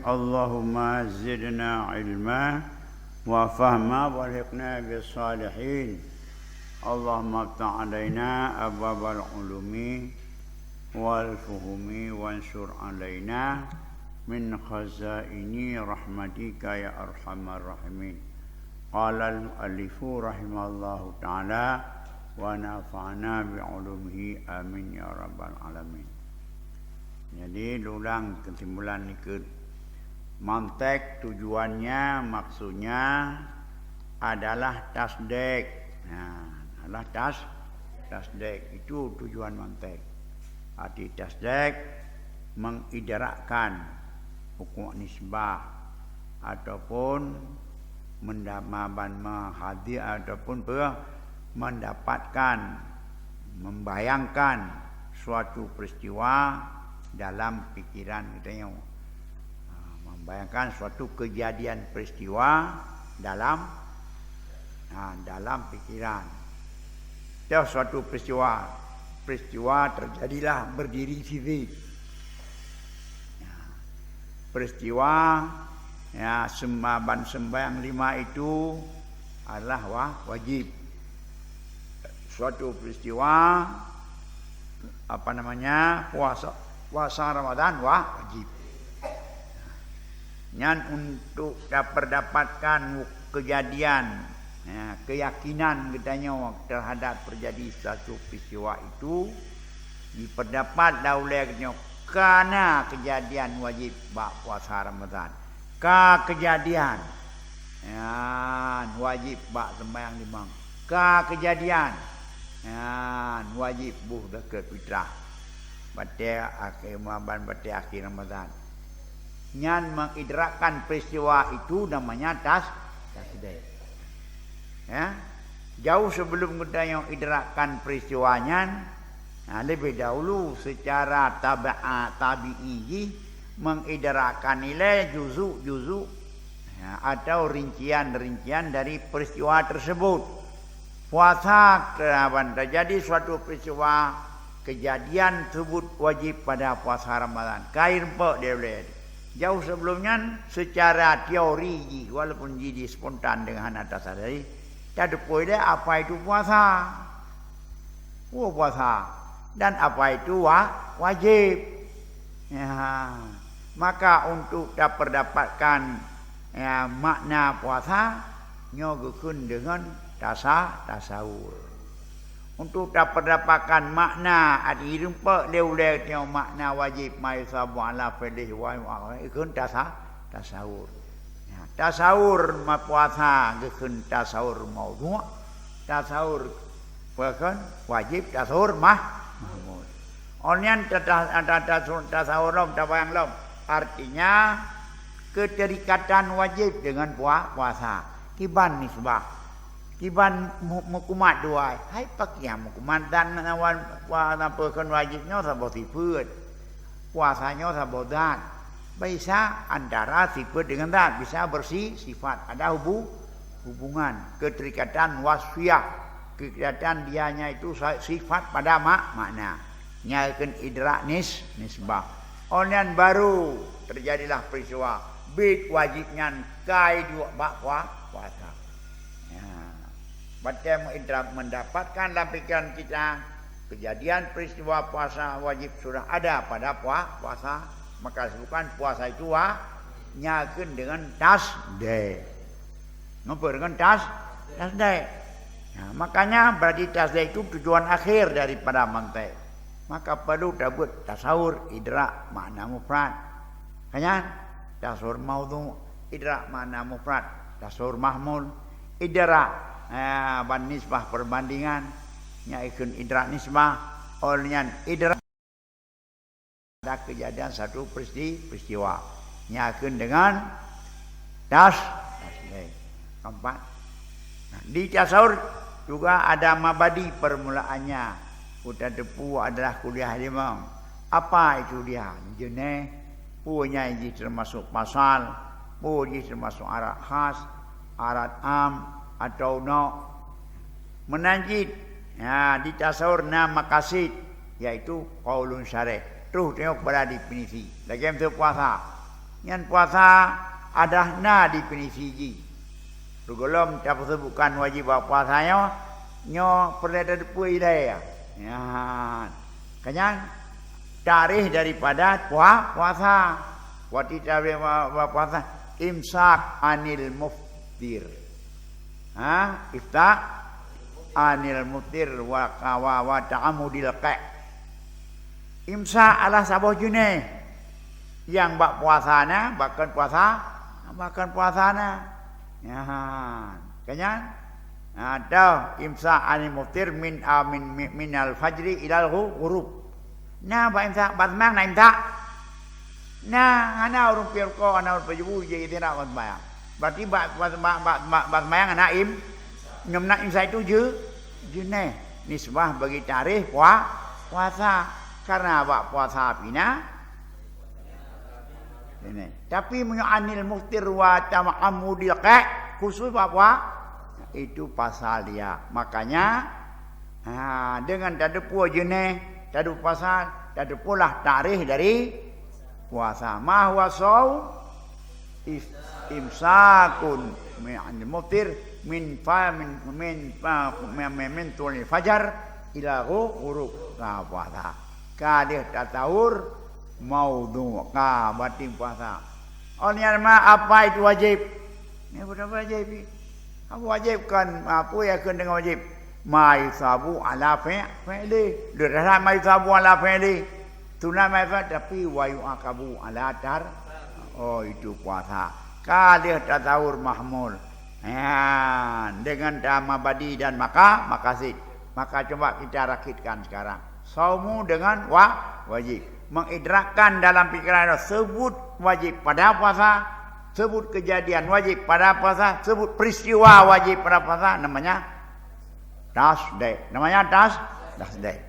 Allahumma zidna ilma wa fahma walhiqna bis-salihin. Allahumma aftah alaina abwabal ulumi wal fuhumi wansur alaina min khazaini rahmatika ya arhamar rahimin. Qala al-muallifu rahimallahu ta'ala wa nafa'ana bi'ulumihi amin ya rabbal alamin. Jadi ulang kesimpulan ikut mantek tujuannya maksudnya adalah tasdek. Nah, adalah tasdek itu tujuan mantek. Arti tasdek mengidrakkan hukum nisbah ataupun menhadir ataupun mendapatkan membayangkan suatu peristiwa dalam pikiran kita, membayangkan suatu kejadian peristiwa dalam pikiran. Itu suatu peristiwa terjadilah berdiri fizik. Peristiwa sembahyang 5 itu adalah wajib. Suatu peristiwa puasa Ramadan wajib. Yang untuk dapatkan kejadian, keyakinan katanya terhadap terjadi suatu peristiwa itu dipendapat oleh karena kejadian wajib puasa Ramadan. Kejadian wajib sembahyang 5. Kejadian wajib zakat fitrah. Akhir Ramadan. Yang mengidrakkan peristiwa itu namanya tasdek. Jauh sebelum kita yang idrakkan peristiwanya, lebih dahulu secara tabi'i mengidrakkan nilai juzu atau rincian dari peristiwa tersebut. Puasa terjadi suatu peristiwa kejadian tersebut wajib pada puasa Ramadan. Kain pok dia boleh. Jauh sebelumnya secara teori walaupun jadi spontan dengan atas tadi, tak ada apa itu puasa. Puasa dan apa itu wajib. Maka untuk dapatkan makna puasa nyogekeun dengan tasawur. Untuk dapatkan makna adirum pe leulek yang makna wajib maisabu ala fadih wa ikun tasawur. Tasawur puasa gekeun tasawur maudhu', tasawur bukan wajib, tasawur mahmud. Onyan tasawur tabayang artinya keterikatan wajib dengan puasa. Kiban nisbah. Kiban mukumat dua. Hai pakia mukumat dan nawan puasa perken wajibnya sabot sifat. Puasanya sabot dat. Bisa antara sifat dengan dat. Bisa bersih sifat. Ada hubungan. Keterikatan wasfiyah. Keterikatan dianya itu sifat pada makna. Nyalakan idrak nisbah. Onyan baru terjadilah peristiwa. Bid wajibnya kai dua puasa. Baca mendapatkan dalam pikiran kita kejadian peristiwa puasa wajib sudah ada pada puasa, maka bukan puasa itu nyakeun dengan tasdek. Ngapa dengan tasdek? Makanya berarti tasdek itu tujuan akhir daripada mantek. Maka perlu dapat tasawur idrak makna mufrad. Hanya tasawur maudhu idrak makna mufrad, tasawur mahmul idrak nisbah perbandingan nyaikeun idrak nisbah olehnya idrak ada kejadian satu peristiwa nyaikeun dengan tasdek. Keempat, di tasawur juga ada mabadi permulaannya. Udah depu adalah kuliah limang. Apa itu dia? Jenis punya ini termasuk pasal, punya termasuk arat khas, arat am atau menanjid. Di tasawur nama maqasid yaitu qaulun syarih. Terus tengok pada definisi. Lagi yang puasa. Yang puasa ada na definisi ji. Rugolom tak sebutkan wajib puasanya nyo perlu ada pui dah. Ya. Kenyang tarikh daripada puasa. Waktu tarikh puasa imsak anil muftir. Ifta anil muftir wa ta'amudil qa'. Imsak ala sabuh junai yang bak puasana bahkan puasana ya kenyang ada imsak anil muftir min al fajri ilal ghurub. Nah ba imsak batmang na imsak nah ana urung pirko ana urung je tidak batmang berarti batmang ana nyomna imsak itu junai nisbah bagi tarikh puasa. Karena bak puasa pina ini. Tapi anil muftir wa ta'amudil qa' khusus apa? Itu pasal dia. Makanya dengan tadi puas jenis, tadi pasal, tadi pula tarikh dari puasa. Ma huwa shaum imsakun anil muftir min tulil fajar ila ghurub puasa. Kadih tatawur maudhu batin puasa. Apa itu wajib? Ini berapa wajib? Apa wajibkan apa yang kena dengan wajib? Ma yusabu ala fi'li. Dah ma yusabu ala fi'li. Tunai ma tapi wa yu'aqabu ala tar. Oh itu puasa. Kadih tatawur mahmul. Dengan dhamma badi dan makasih. Maka coba kita rakitkan sekarang. Saumu dengan wajib. Mengidrakkan dalam pikiran sebut wajib pada puasa, sebut kejadian wajib pada puasa, sebut peristiwa wajib pada puasa, namanya tasdek. Namanya tasdek.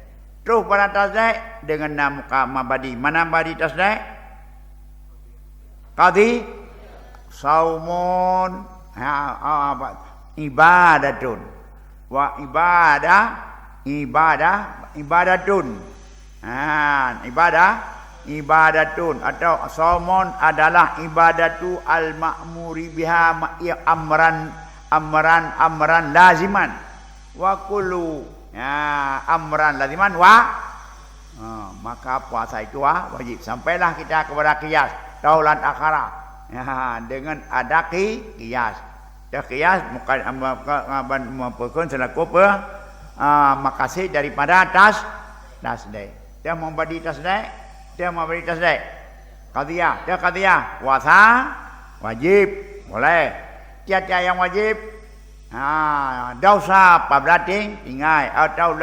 Terus pada tasdek dengan nama mabadi. Mana mabadi tasdek? Qadi saumun ibadatun wa ibadatun. Ibadatun atau saumon adalah ibadatu al-ma'muri biha amran laziman wa kullu amran laziman maka puasa itu wajib. Sampailah kita kepada qiyas taulan akhara dengan ada qiyas. Qiyas bukan selaku makasih daripada tasdek. Dia memberi tasdek, qadiyah, puasa wajib, boleh. Tiada yang wajib, dosa pablating tinggal atau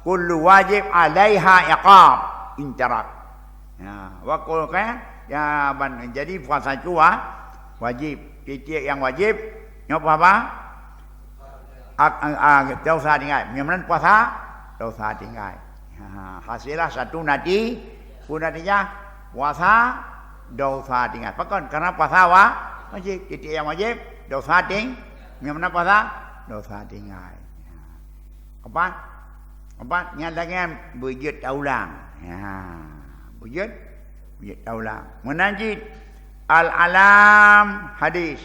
kullu wajib alaiha iqab intarak. Wakul kan jadi puasa itu wajib. Tiada yang wajib, apa? Dosa tinggal. Memang puasa dosa tinggal. Hasillah satu nanti pun nantinya puasa dosa tinggal. Pakon karena puasa wajib. Titik yang wajib dosa memang puasa dosa tinggal. Apa? Nyatakan bujut taulang. Bujut taulang. Menanjid al-alam hadis.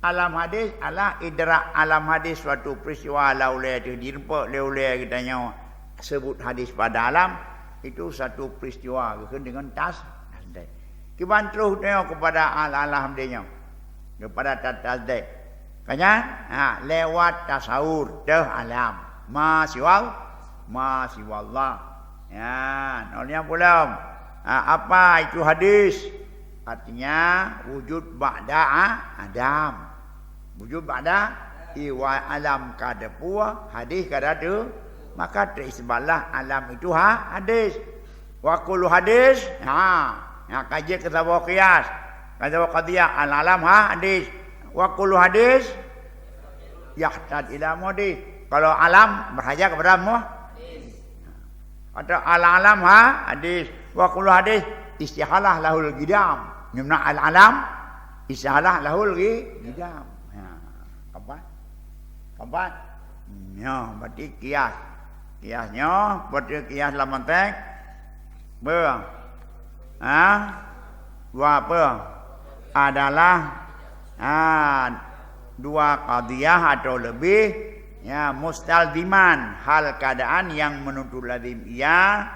Alam hadis adalah idrak alam hadis suatu peristiwa laulai itu dirempak laulai kita nyawa sebut hadis pada alam itu satu peristiwa dengan tasdek. Kiban terus tengok kepada alam dia kepada tasdek. Kanya lewat tasawur dah alam ma siwallah. Nolnya belum. Apa itu hadis? Artinya wujud ba'da Adam. Wujud ba'da iwa alam kada puah hadis kada tu maka terisbalah alam itu hadis. Wa kullu hadis kaji ke sebuah qiyas. Kata qadiyah al-alam hadis. Wa kullu hadis yahtad ila mudi. Kalau alam berhajat kepada hadis. Atau al-alam hadis. Wa kullu hadis istihalah lahul gidam. Nimna al-alam istihalah lahul gidam. Kapan? Berarti kias. Kiasnya berarti kias dalam konteks dua apa? Adalah dua qadiyah atau lebih ya mustalziman, hal keadaan yang menuntut lazim ia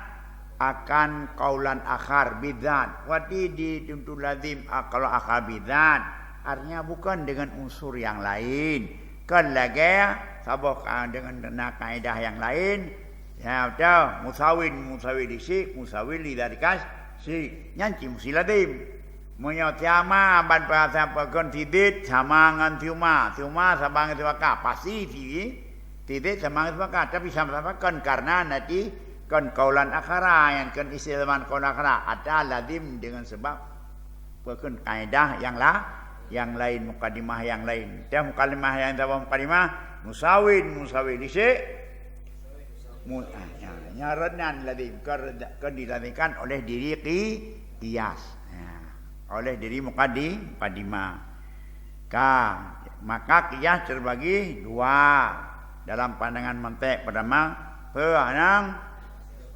akan kaulan akhar bidzat. Wati dituntut lazim kalau akhar bidzat artinya bukan dengan unsur yang lain. Kan lagi sabok dengan kaidah yang lain. Ya betul, musawi disik, musawi lidarikas si nyanci musiladim. Menyotama aban bahasa pegon tidit sama ngan tiuma sama ngan tiwaka pasti tidit sama ngan tiwaka tapi sama-sama kan karena nanti kan kaulan akhara yang kan istilahan kaulan akhara ada lazim dengan sebab pegon kaidah yang lain mukadimah yang lain. Dan mukadimah yang sama mukadimah musawi disik nyarenan lazim kan dilazimkan oleh diri qiyas. Oleh diri mukadimah. Maka qiyas terbagi dua dalam pandangan mantik. Pertama, penang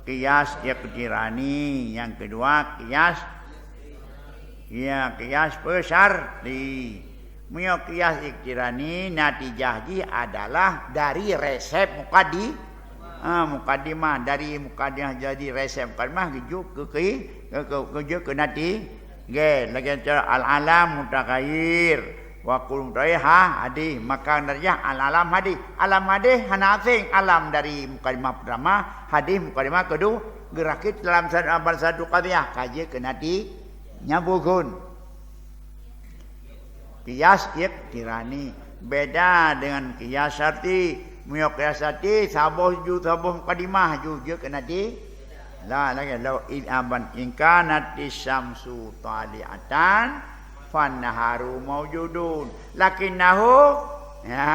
qiyas iqtirani, yang kedua qiyas pesyarti. Mio qiyas iqtirani natijahji adalah dari resep mukadimah, dari mukadimah jadi resep mukadimah ke nanti lagi cara al-alam mutaghayyir wa kullu hadi maka darjah al-alam hadi hana asing alam dari mukadimah pertama, hadi mukadimah kedua gerakit dalam satu qadiyah kaji kena di nyabugun. Qiyas iqtirani beda dengan qiyas syarti. Muyok qiyas syarti sabuh mukadimah juga kena di la lagi law in aban in kanat isyamsu tali'atan fannaharu mawjudun lakinnahu ya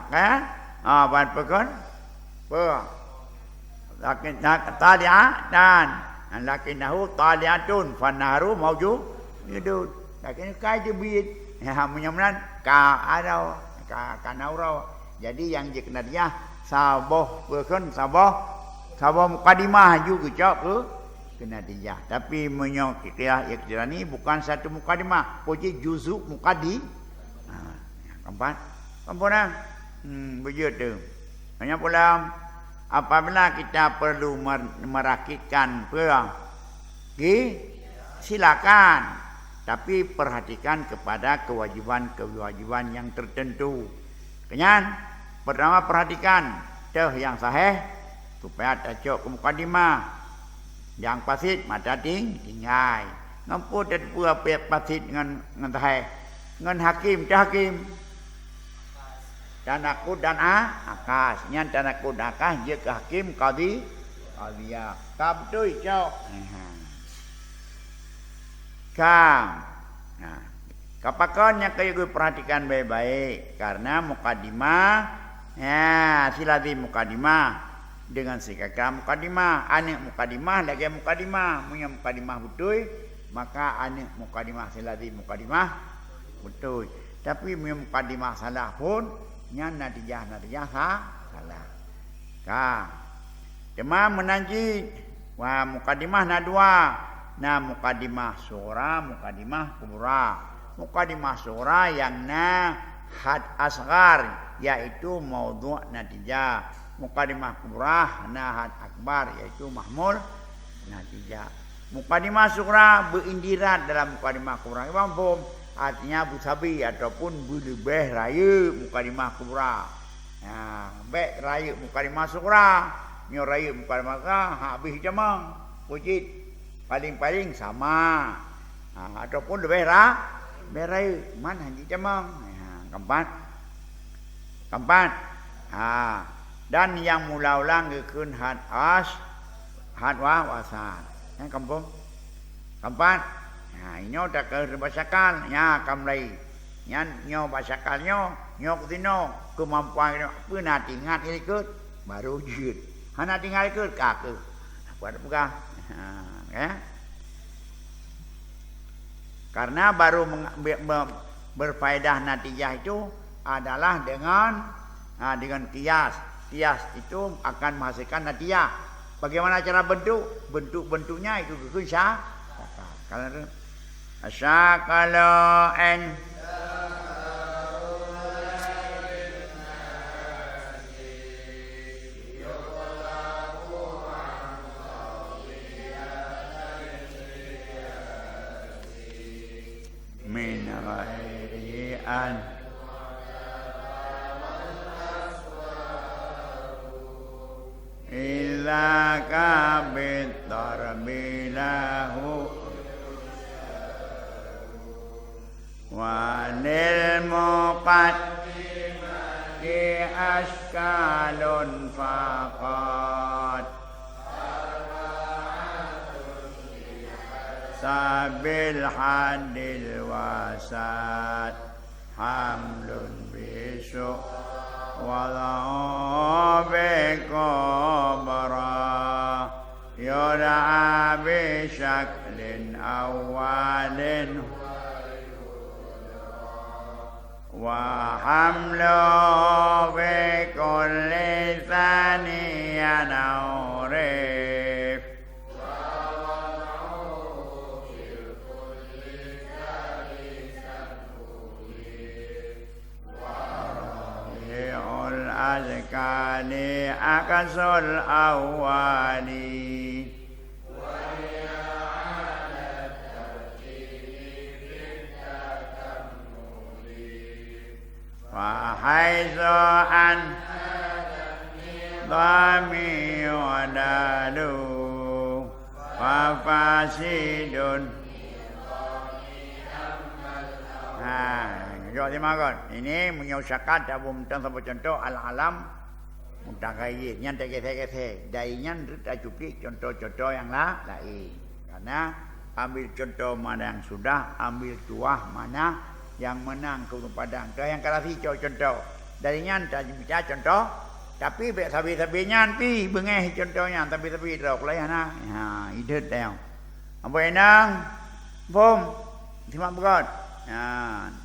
kan ban pekan lakin tali'atan lakinnahu tali'atun fannaharu mawjudun lakin kajibit ya munyamnan ka naurau. Jadi yang dikenaria saboh pekan sahabat mukadimah juga cak ke natijah. Tapi menyok qiyas iqtirani bukan satu mukadimah, puji juzuk mukadimah. Keempat, begitu. Hanya pula apabila kita perlu merakitkan silakan, tapi perhatikan kepada kewajiban yang tertentu. Kenyan, pertama perhatikan yang sahih supaya tajuk ke mukadimah yang pasit mata tinggai ngampu dan pura pasit dengan sahih dengan hakim tanakut dan akas nyan tanakut akas dia ke hakim qadiyah betul cok kapakan yang kaya gue perhatikan baik-baik karena mukadimah silati mukadimah dengan sikakam mukadimah, anik mukadimah lagi mukadimah, punya mukadimah betul, maka anik mukadimah silati mukadimah betul. Tapi punya mukadimah salah pun, nya natijah salah. Cuma menanji, mukadimah dua, mukadimah surah, mukadimah kubra. Mukadimah surah yang had asghar, yaitu maudhu' natijah. Mukadimah kubrah nahat akbar yaitu mahmul natijah. Mukadimah sughra berindirat dalam mukadimah kubrah. Artinya busabi ataupun lebih raya mukadimah kubrah. Baik raya mukadimah sughra, nyo raya mukadimah kubrah habis jamang pujit paling-paling sama. Ataupun lebih raya mana hanya jamang. Keempat. Dan yang mula-ulang gekun had wasan. Yang keempat. Ini dah ke basakal, nya kamlai. Nyo basakalnya, nyo kutino kemampuan apa nak ingat ikut baru jid. Hana tinggal ikut kak. Buat buka. Karena baru berfaedah natijah itu adalah dengan qiyas. Qiyas itu akan menghasilkan natijah. Bagaimana cara bentuk? Bentuk-bentuknya itu susah. Kalau Asyakalo en min ghairi an illa kabit darbilahu walil muqaddimati askalun faqat sabil hadil wasat hamlun bisu walau bikobra yura bisyaklin awalin wa hamlu bikulli thaniyan urif azkani akasul awali wa haitsu an dhami wadalu wa fasidun. Jom dimakan. Ini menyusakan tabu mentang sampai contoh al-alam mutaghayyir. Yang tak kese-kese. Dainya tak cukup contoh-contoh yang lain. Karena ambil contoh mana yang sudah, ambil tuah mana yang menang ke padang. Yang kasih contoh. Dainya tak bisa contoh. Tapi sabi-sabinya pi bengeh contohnya. Tapi teruk lah ya nah. Ha, idet dah. Apa enang? Bom. Simak berat. Ha.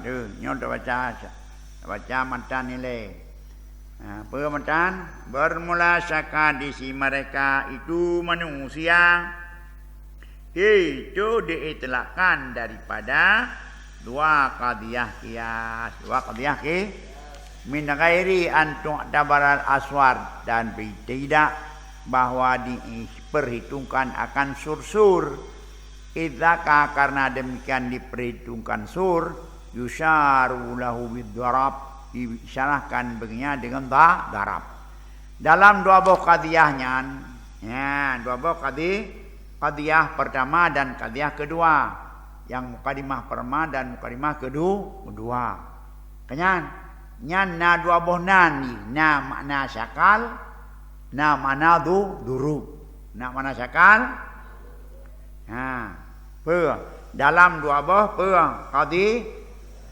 Tu nyon baca matan nilai. Pematan bermula syaka disi mereka itu manusia itu diitlakkan daripada dua qadiyah qiyas. Dua qadiyah min ghairi an tu'tabaral aswar dan tidak bahwa diperhitungkan akan sur-sur. Idzaka karena demikian diperhitungkan sur yusyaru lahu biddarab disyarahkan baginya dengan darab. Dalam dua buah qadiyahnya ya, dua buah qadiyah pertama dan qadiyah kedua. Yang mukadimah pertama dan mukadimah kedua. Kenyan nyan na dua buah nani na makna syakal na makna durub. Na makna syakal dalam dua buah qadi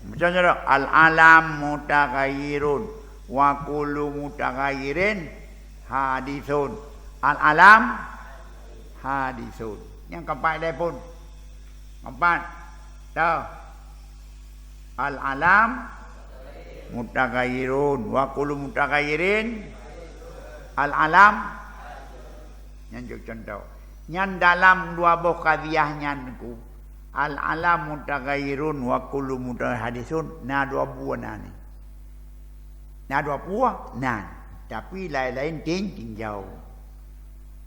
misalnya al-alam mutaghayyirun wa kullu mutaghayyirin hadithun. Al-alam hadithun. Yang keempat dia pun keempat tahu al-alam mutaghayyirun wa kullu mutaghayyirin al-alam yang contoh. Yang dalam dua buah qadiyahnya niku al-alam mutaghayyirun wa kullu mutahadithun na dua buah nani. Na dua buah nan tapi lain-lain tinjau.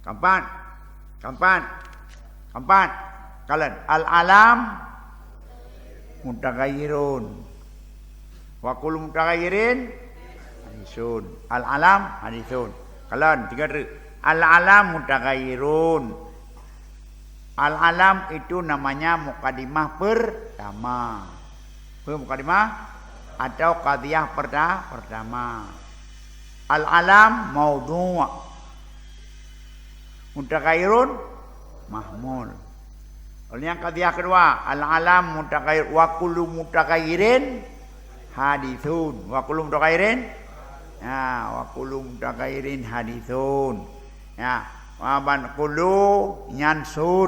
Keempat. Kalian al-alam mutaghayyirun wa kullu mutaghayyirin hadithun. Al-alam hadithun. Kalian tiga al-alam mutaghayyirun. Al-alam itu namanya mukadimah pertama. Mukadimah atau qadiyah pertama. Al-alam maudhu'. Mutaghayyirun mahmul. Oleh yang qadiyah kedua, al-alam mutaghayyir wa kullu mutaghayyirin hadithun. Wa kullu mutaghayyirin wa kullu mutaghayyirin hadithun. Ya. Waban kulu nyansur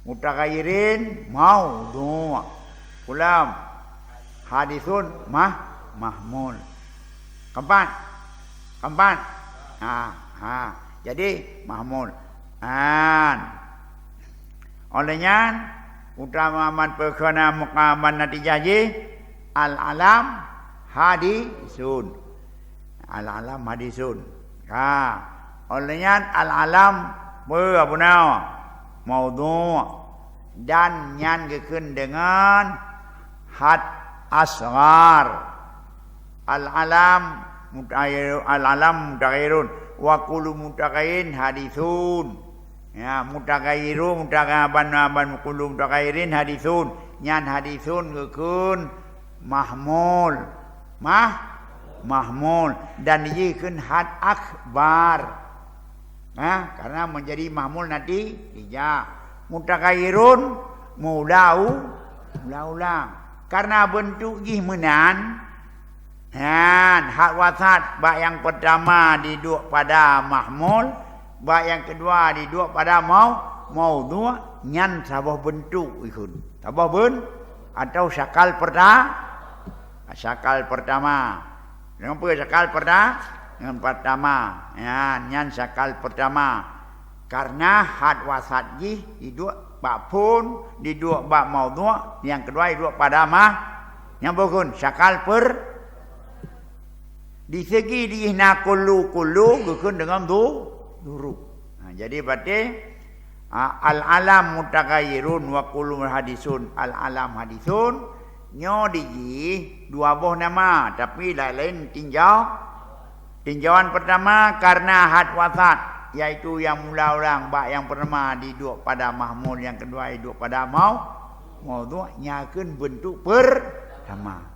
mutaghayyirin maudhu' kulam hadithun mahmul. Keempat. Jadi mahmul. Olehnya utama man perkana muqaman natijah je al-alam hadisun. Al-alam hadisun. Olehnya al-alam apa maudhu' dan nyan gekun dengan had asghar. Al-alam mutaghayyirun wa kullu mutaghayyirin hadithun. Ya, mutaghayyiru mutaghaban kullu mutaghayyirin hadithun. Nyan hadithun gekun mahmul. Mahmul dan dikeun had akhbar. Karena menjadi mahmul nantiija. Mutaghayyirun ulang. Karena bentuk jih menan. Hak wasat bak yang pertama diduk pada mahmul, bak yang kedua diduk pada maudhu' nyan sabah bentuk ikun. Sabah atau syakal pertama. Kenapa syakal pertama? Nyan syakal pertama. Karena had wasat jih diduk bak pun, diduk bak maudhu', yang kedua diduk pada yang pun syakal di segi diihna kullu gekun dengan duruk. Jadi berarti al-alam mutaghayyirun wa kullu hadisun. Al-alam hadisun nyo diji dua buah nama tapi lain tinjauan pertama karena had wasat yaitu yang mula ulang bak yang pertama diduk pada mahmul, yang kedua diduk pada maudhu' nyakeun bentuk pertama.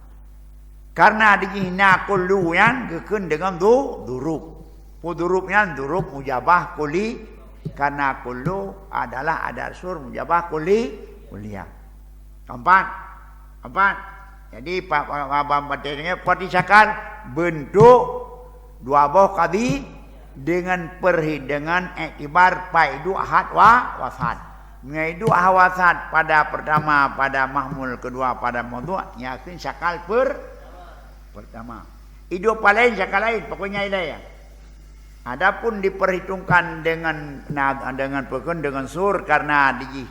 Karena dihina kullu yang gekun dengan duruk. Duruknya duruk mujabah kuli. Karena kullu adalah adasur mujabah kuliah. Keempat. Jadi materinya seperti syakal bentuk dua buah kadi dengan perhidangan iktibar paidu ahad wasat. Mengaidu ahwasat pada pertama pada mahmul, kedua pada maudhu', yakin syakal pertama. Hidup lain syakal lain pokoknya ya. Adapun diperhitungkan dengan sur karena di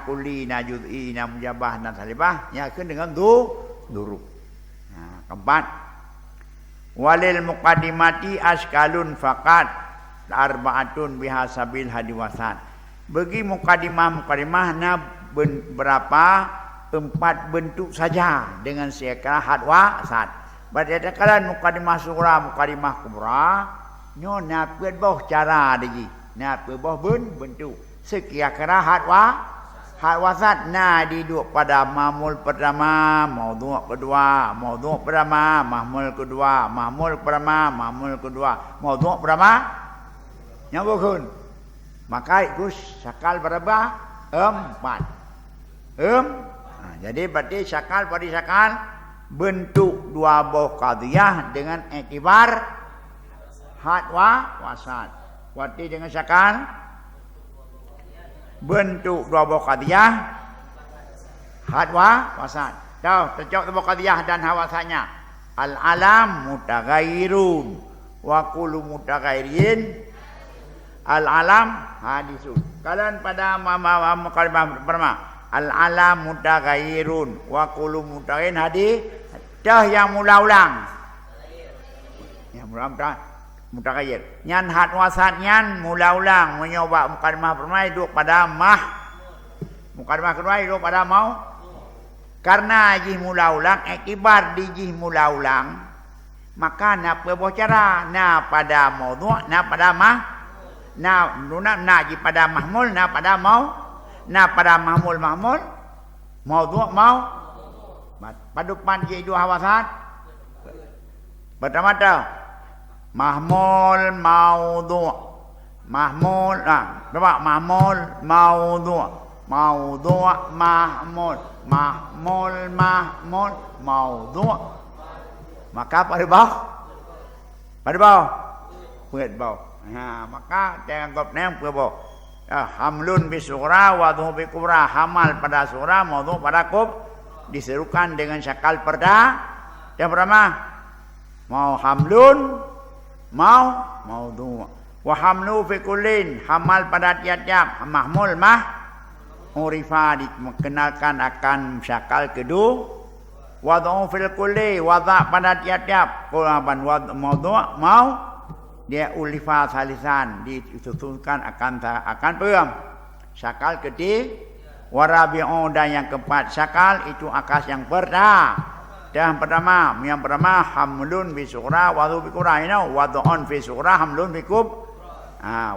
kuli juz'i mujabah dan salibah yakin dengan duruk. Keempat. Walil muqaddimati askalun faqat arba'atun bihasabil hadiwasan. Bagi muqaddimah berapa 4 bentuk saja dengan seekar had wasat. Pada takaran muqaddimah sughra, muqaddimah kubra, nyo nak bawah cara lagi. Nak bawah bentuk. Sekira-kira had wasat diduk pada mahmul pertama, maudhu' kedua, maudhu' pertama, mahmul kedua, mahmul pertama, mahmul kedua, maudhu' pertama. Nyambungkan. Maka itu syakal berapa? 4. Jadi berarti syakal pada syakal bentuk dua buah qadhiyah dengan iktibar had wasat. Berarti dengan syakal bentuk dua buah qadhiyah had wasat. Tahu tercok dua buah qadhiyah dan hawasanya. Al-alam mutaghayyirun wa kullu mutaghayyirin al-alam hadisun. Kalian pada kalimah pertama al-alam mutaghayyirun wa kullu mutaghayyirin hadis. Dah yang mula ulang. Yang mula mutaghayyir. Nyan had wasat nyan mula ulang menyoba mukadimah pertama duduk pada mukadimah kedua duduk pada Karena jih mula ulang akibat di jih mula ulang maka nak berbicara na pada maudhu' na pada na jih pada mahmul na pada pada mahmul maudhu' padupan je dua hawasat. Pertama tu mahmul maudhu'. Mahmul mahmul maudhu'. Maudhu' mahmul. Mahmul maudhu'. Maka pada bawah. Puet bawah. Maka jangan kau nem ke bawah. Hamlun bi sughra wa dhu bi kubra. Hamal pada sughra, maudhu' pada diserukan dengan syakal yang pertama mau hamlun maudhu' wa hamlu fi kullin, hamal pada tiap-tiap mahmul urifa dikenalkan akan syakal kedua. Wad'u fil kulli wada' pada tiap-tiap qulaban mawdu' mau dia ulifa salisan disusunkan akan peram syakal ketiga warabi'u dan yang keempat syakal itu akas yang yang pertama hamlun bi sughra wa bi qura wad'un fi sughra hamlun bi kub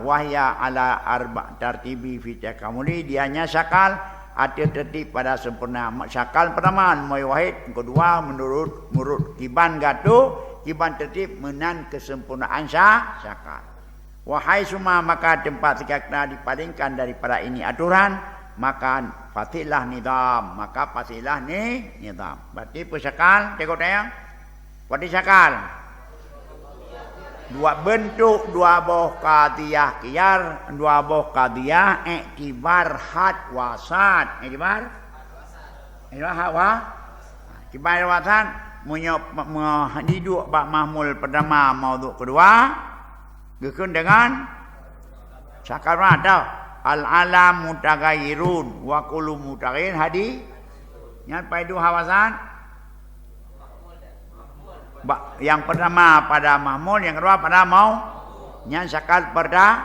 wahya ala arba tartibi fi takamuli dianya syakal ada tertib pada sempurna. Syakal pertama wahid, kedua menurut kiban gatu, kiban tertib menan kesempurnaan syakal. Wahai semua maka tempat sekakna dipalingkan daripada ini aturan, maka fatilah nizam, maka pasilah ni nizam. Berarti persakal, tengok tayang. Berarti syakal. Dua bentuk, dua boh qadiyah qiyar, dua boh qadiyah iktibar had wasat. Iktibar had wasat hidup bak mahmul pertama maudhu kedua gekun dengan syakal tau al-alam mutaghayyirun wa kullu mutaghayyir hadi yang paidu hawasan. Yang pertama pada mahmul, yang kedua pada mau. Yang syakal perda.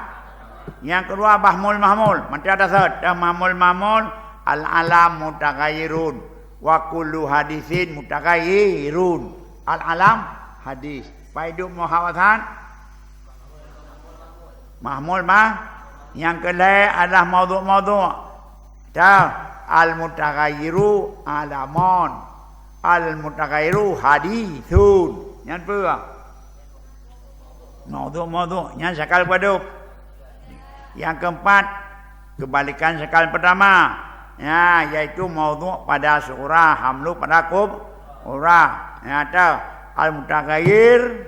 Yang kedua mahmul. Nanti ada third. Mahmul al-alam mutaghayyirun wa kullu hadisin mutaghayyirun. Al-alam hadis. Paidu muhawasan mahmul yang kedua adalah maudhu'. Al-mutaghayyiru alamun. Al-mutaghayyiru hadithun. Yang kedua maudhu'. Yang syakal paduk. Yang keempat kebalikan syakal pertama, yaitu maudhu' pada surah, hamlu pada kubra. Atau al-mutaghayyir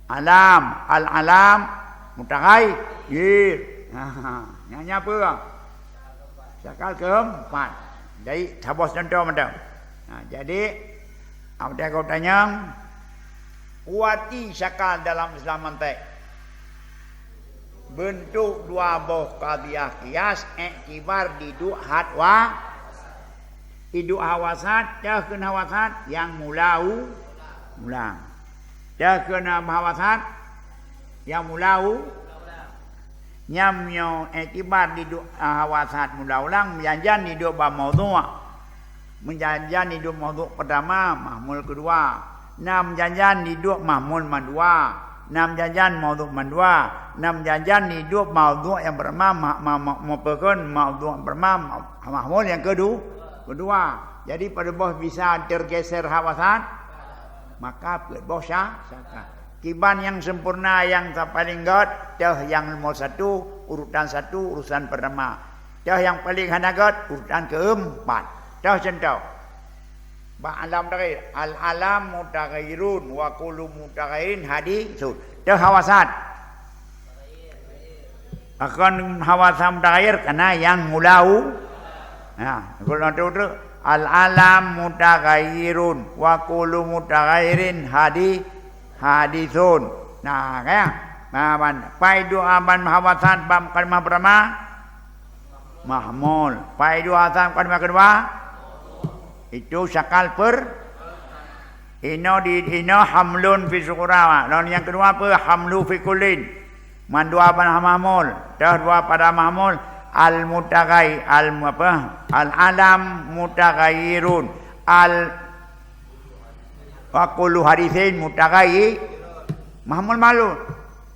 alam, al-alam mutaghayyir. Yang apa? Syakal keempat. Jadi habis contoh macam. Jadi apa kau tanya? Kuati syakal dalam Islam mantek. Bentuk dua boh qadiyah qiyas iktibar diduk had wa iduk hawasat dah kena hawasat yang mulau dah kena hawasat yang mulau nyamyo iktibar diduk hawasat mulaulang menjanjan diduk ba maudhu'. Menjanjan hidup maudhu' pertama, mahmul kedua. Menjanjan hidup mahmul mandua. Menjanjan maudhu' mandua. Menjanjan hidup maudhu' yang pertama merupakan maudhu' pertama mahmul yang kedua. Jadi pada bawah bisa tergeser hawasan, maka pada bawah syakal. Kiban yang sempurna yang paling god, yang nomor satu, urutan satu, urusan pertama. Yang paling hanagat, urutan keempat. Dah contoh. Ba'alam terakhir. Al-alam mutaghayyirun wa kullu mutaghayyirin hadithun. Dah hawasan. Akan hawasan mutaghayyir karena yang mulau. Kalau itu al-alam mutaghayyirun wa kullu mutaghayyirin hadithun. Kayak paidu aban hawasan bab kalimah pertama mahmul. Paidu hawasan kalimah kedua itu syakal ino hamlun fi sughra. Lalu yang kedua apa? Hamlu fi kullin. Mandua pada mahmul. Dah dua pada mahmul al-alam mutaghayyirun wa kullu haditsin mutaghayyir mahmul malu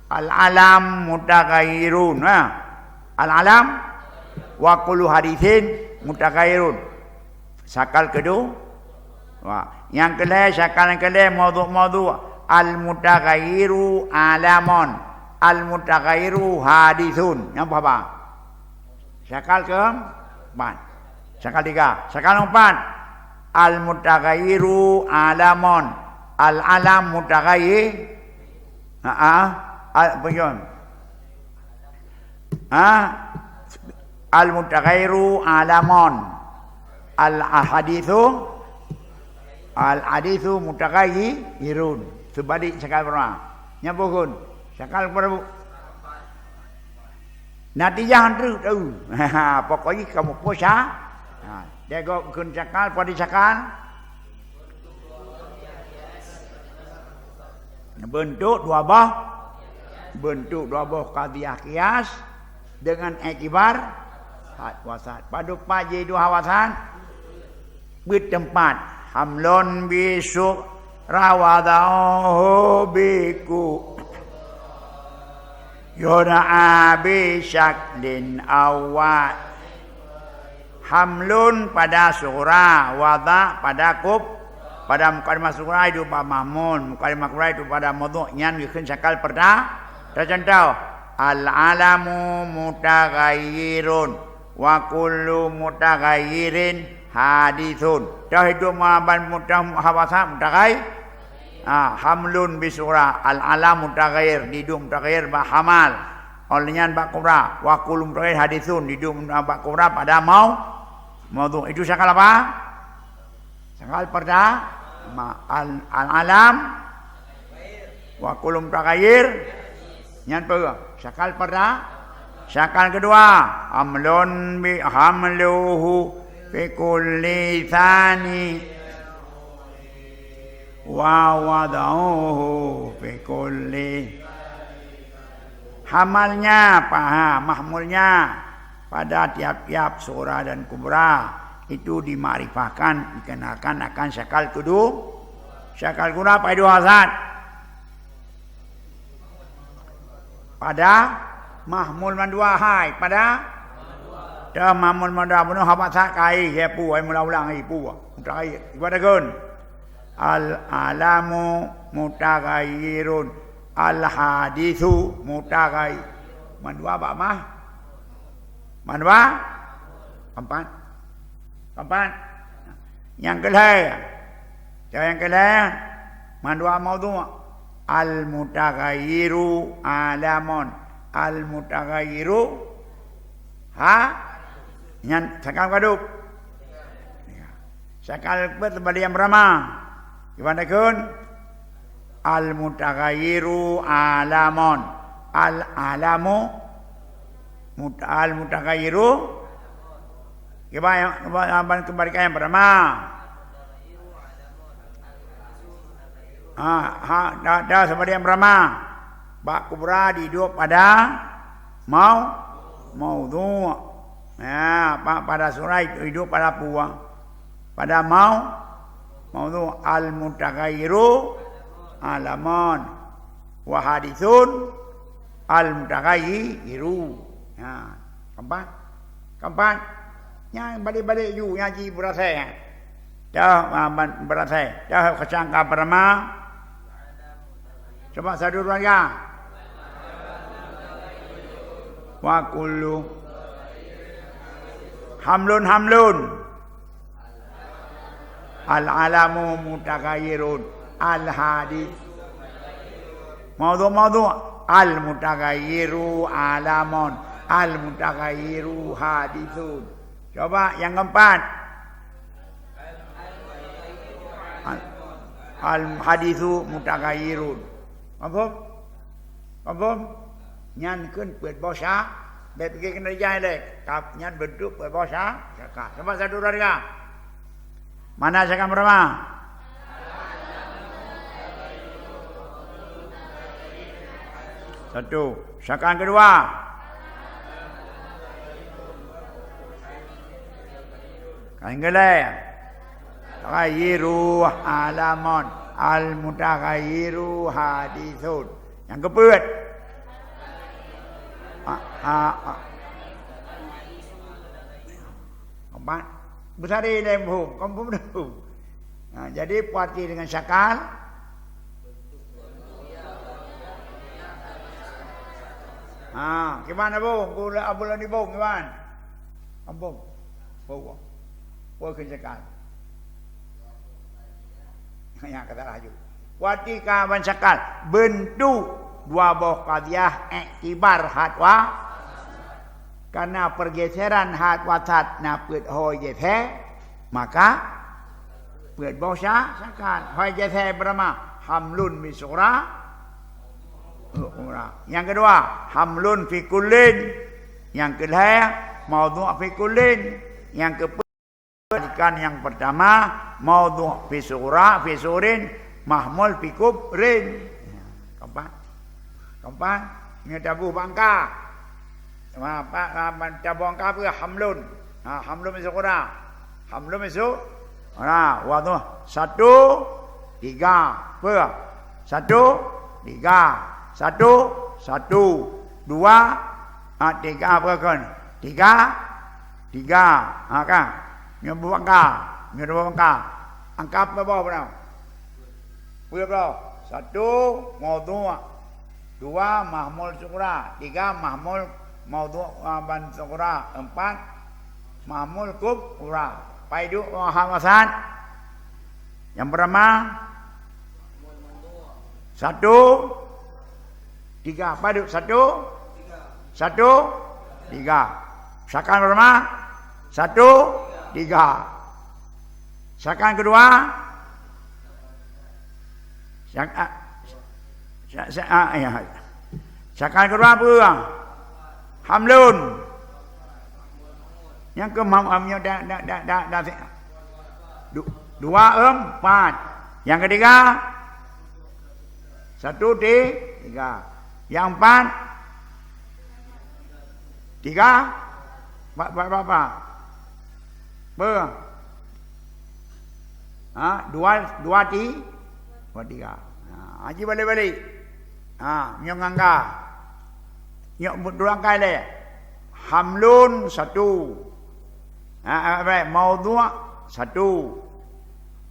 al-alam mutaghayyirun al-alam wa kullu haditsin mutaghayyirun. Syakal kedua. Yang kedua syakal yang kedua maudhu' al-mutaghayyiru alamun, al-mutaghayyiru hadithun. Yang apa? Syakal keempat. Syakal tiga. Syakal empat. Al-mutaghayyiru alamun, al-alam mutaghayyir. Al-mutaghayyiru alamun. Al-hadithu mutaghayyirun. Sebalik syakal pertama. Nyambungkan. Syakal pertama. Natijah tu. Pokoknya kamu puasa. Dia gun cakal, pada cakal. Bentuk dua buah qadiyah qiyas dengan iktibar had wasat. Pada paji dua hawasan bertempat hamlun bisu rawadahu biku yuda'a bi syaklin awal. Hamlun pada surah, wada pada kub, pada mukadimah surah itu pada mahmun, mukadimah surah itu pada mudhu' nyan bikin syakal perda. Tercontoh al-alamu mutaghayyirun wa kullu mutaghayyirin hadithun. Dah itu maban mutahawasa mutaghayyir. Hamlun bisurah al-alam mutaghayyir, didum mutaghayyir ba hamal. Olehnya ba kubra wa kullu mutaghayyir hadithun, didum ba kubra pada mudhu'. Itu syakal apa? Syakal perda al-alam wa kullu mutaghayyir. Yang pertama, syakal perda. Syakal kedua, hamluhu fi kulli thani wa wada'uhu fi kulli. Hamalnya, mahmulnya pada tiap-tiap surah dan kubra itu dimakrifahkan, dikenakan akan syakal kedua. Syakal kedua pada dua zat. Pada mahmul mandua hai pada dah mahmul mandua bunuh habat sakai hepu ai mula-ulang ai pu mutai ibadagun al alamu mutaghayyirun al hadithu mutaghay mandua apa mah mandua empat yang kedua mandua maudhu' al-mutaghayyiru alamun al-mutaghayyiru nyan sakal kaduk sakal berbalik yang pertama gimana kun al-mutaghayyiru alamun al-alamu al-mutaghayyiru gimana kebalikan yang pertama. Dah seperti yang pertama. Bak kubra hidup pada maudhu'. Pada surah itu hidup pada puang. Pada maudhu' al-mutaghayyiru alamun wa hadithun al-mutaghayyiru. Keempat. Yang balik-balik you ngaji berasai. Dah berasai. Dah kesangka pertama. Coba satu keluarga. Wa kullu hamlun al-alamu mutaghayyirun al-hadith maudhu' al-mutaghayyiru alamun al-mutaghayyiru hadithun. Coba yang keempat. Al-hadithu mutaghayyirun. Faham? Nyan kun ปิดภาษาแบบเก่งกันได้เลยกับนyan bentuk เปิดภาษาsyakal. Coba satu keluarga. Mana syakal pertama? Satu. Syakal kedua. Yang kedua. Ghayyiru alamun al-mutaghayyiru hadithun. Yang keempat. Keempat. Besari dalam hukum. Kampung dulu. Jadi parti dengan syakal. Gimana bung? Bulan ni bung gimana? Kampung. Bung. Bukan syakal. Yang kata laju. Watika ban syakal bentuk dua buah qadiyah iktibar hatwa karena pergeseran hat wasat na ปิด hoi jethe maka เปิด bahasa syakal hoi jethe berama hamlun bi surah yang kedua hamlun fi kullin Yang kedua maudhu' fi kullin. Yang kepedikan yang pertama maudhu' fi sughra fi surin mahmul fi kubrin. Keempat ni tabu bangka. Tabu bangka apa? Hamlun. Hamlun fi sughra. Hamlun fi sughra. Wadhu 1 3 apa? 1 3 1 1 2 3 apa kan? 3 kan? Nyoba bangka. Angka apa berapa? Berapa? 1 maudhu', 2 mahmul sughra, 3 mahmul maudhu' ban sughra, 4 mahmul kubra. Paidu hawasan. Yang pertama 1 3 padu 1 3 Sakan pertama 1 3. Sakan kedua Sakan kedua apa? Hamlun. Yang kemampuannya dah 2 4. Yang ketiga 1 3. Yang 4 3 berapa? Dua tiga. Haji balik. Nyong angka. Nyong dua angka le. Hamlun 1. Maudhu' 1.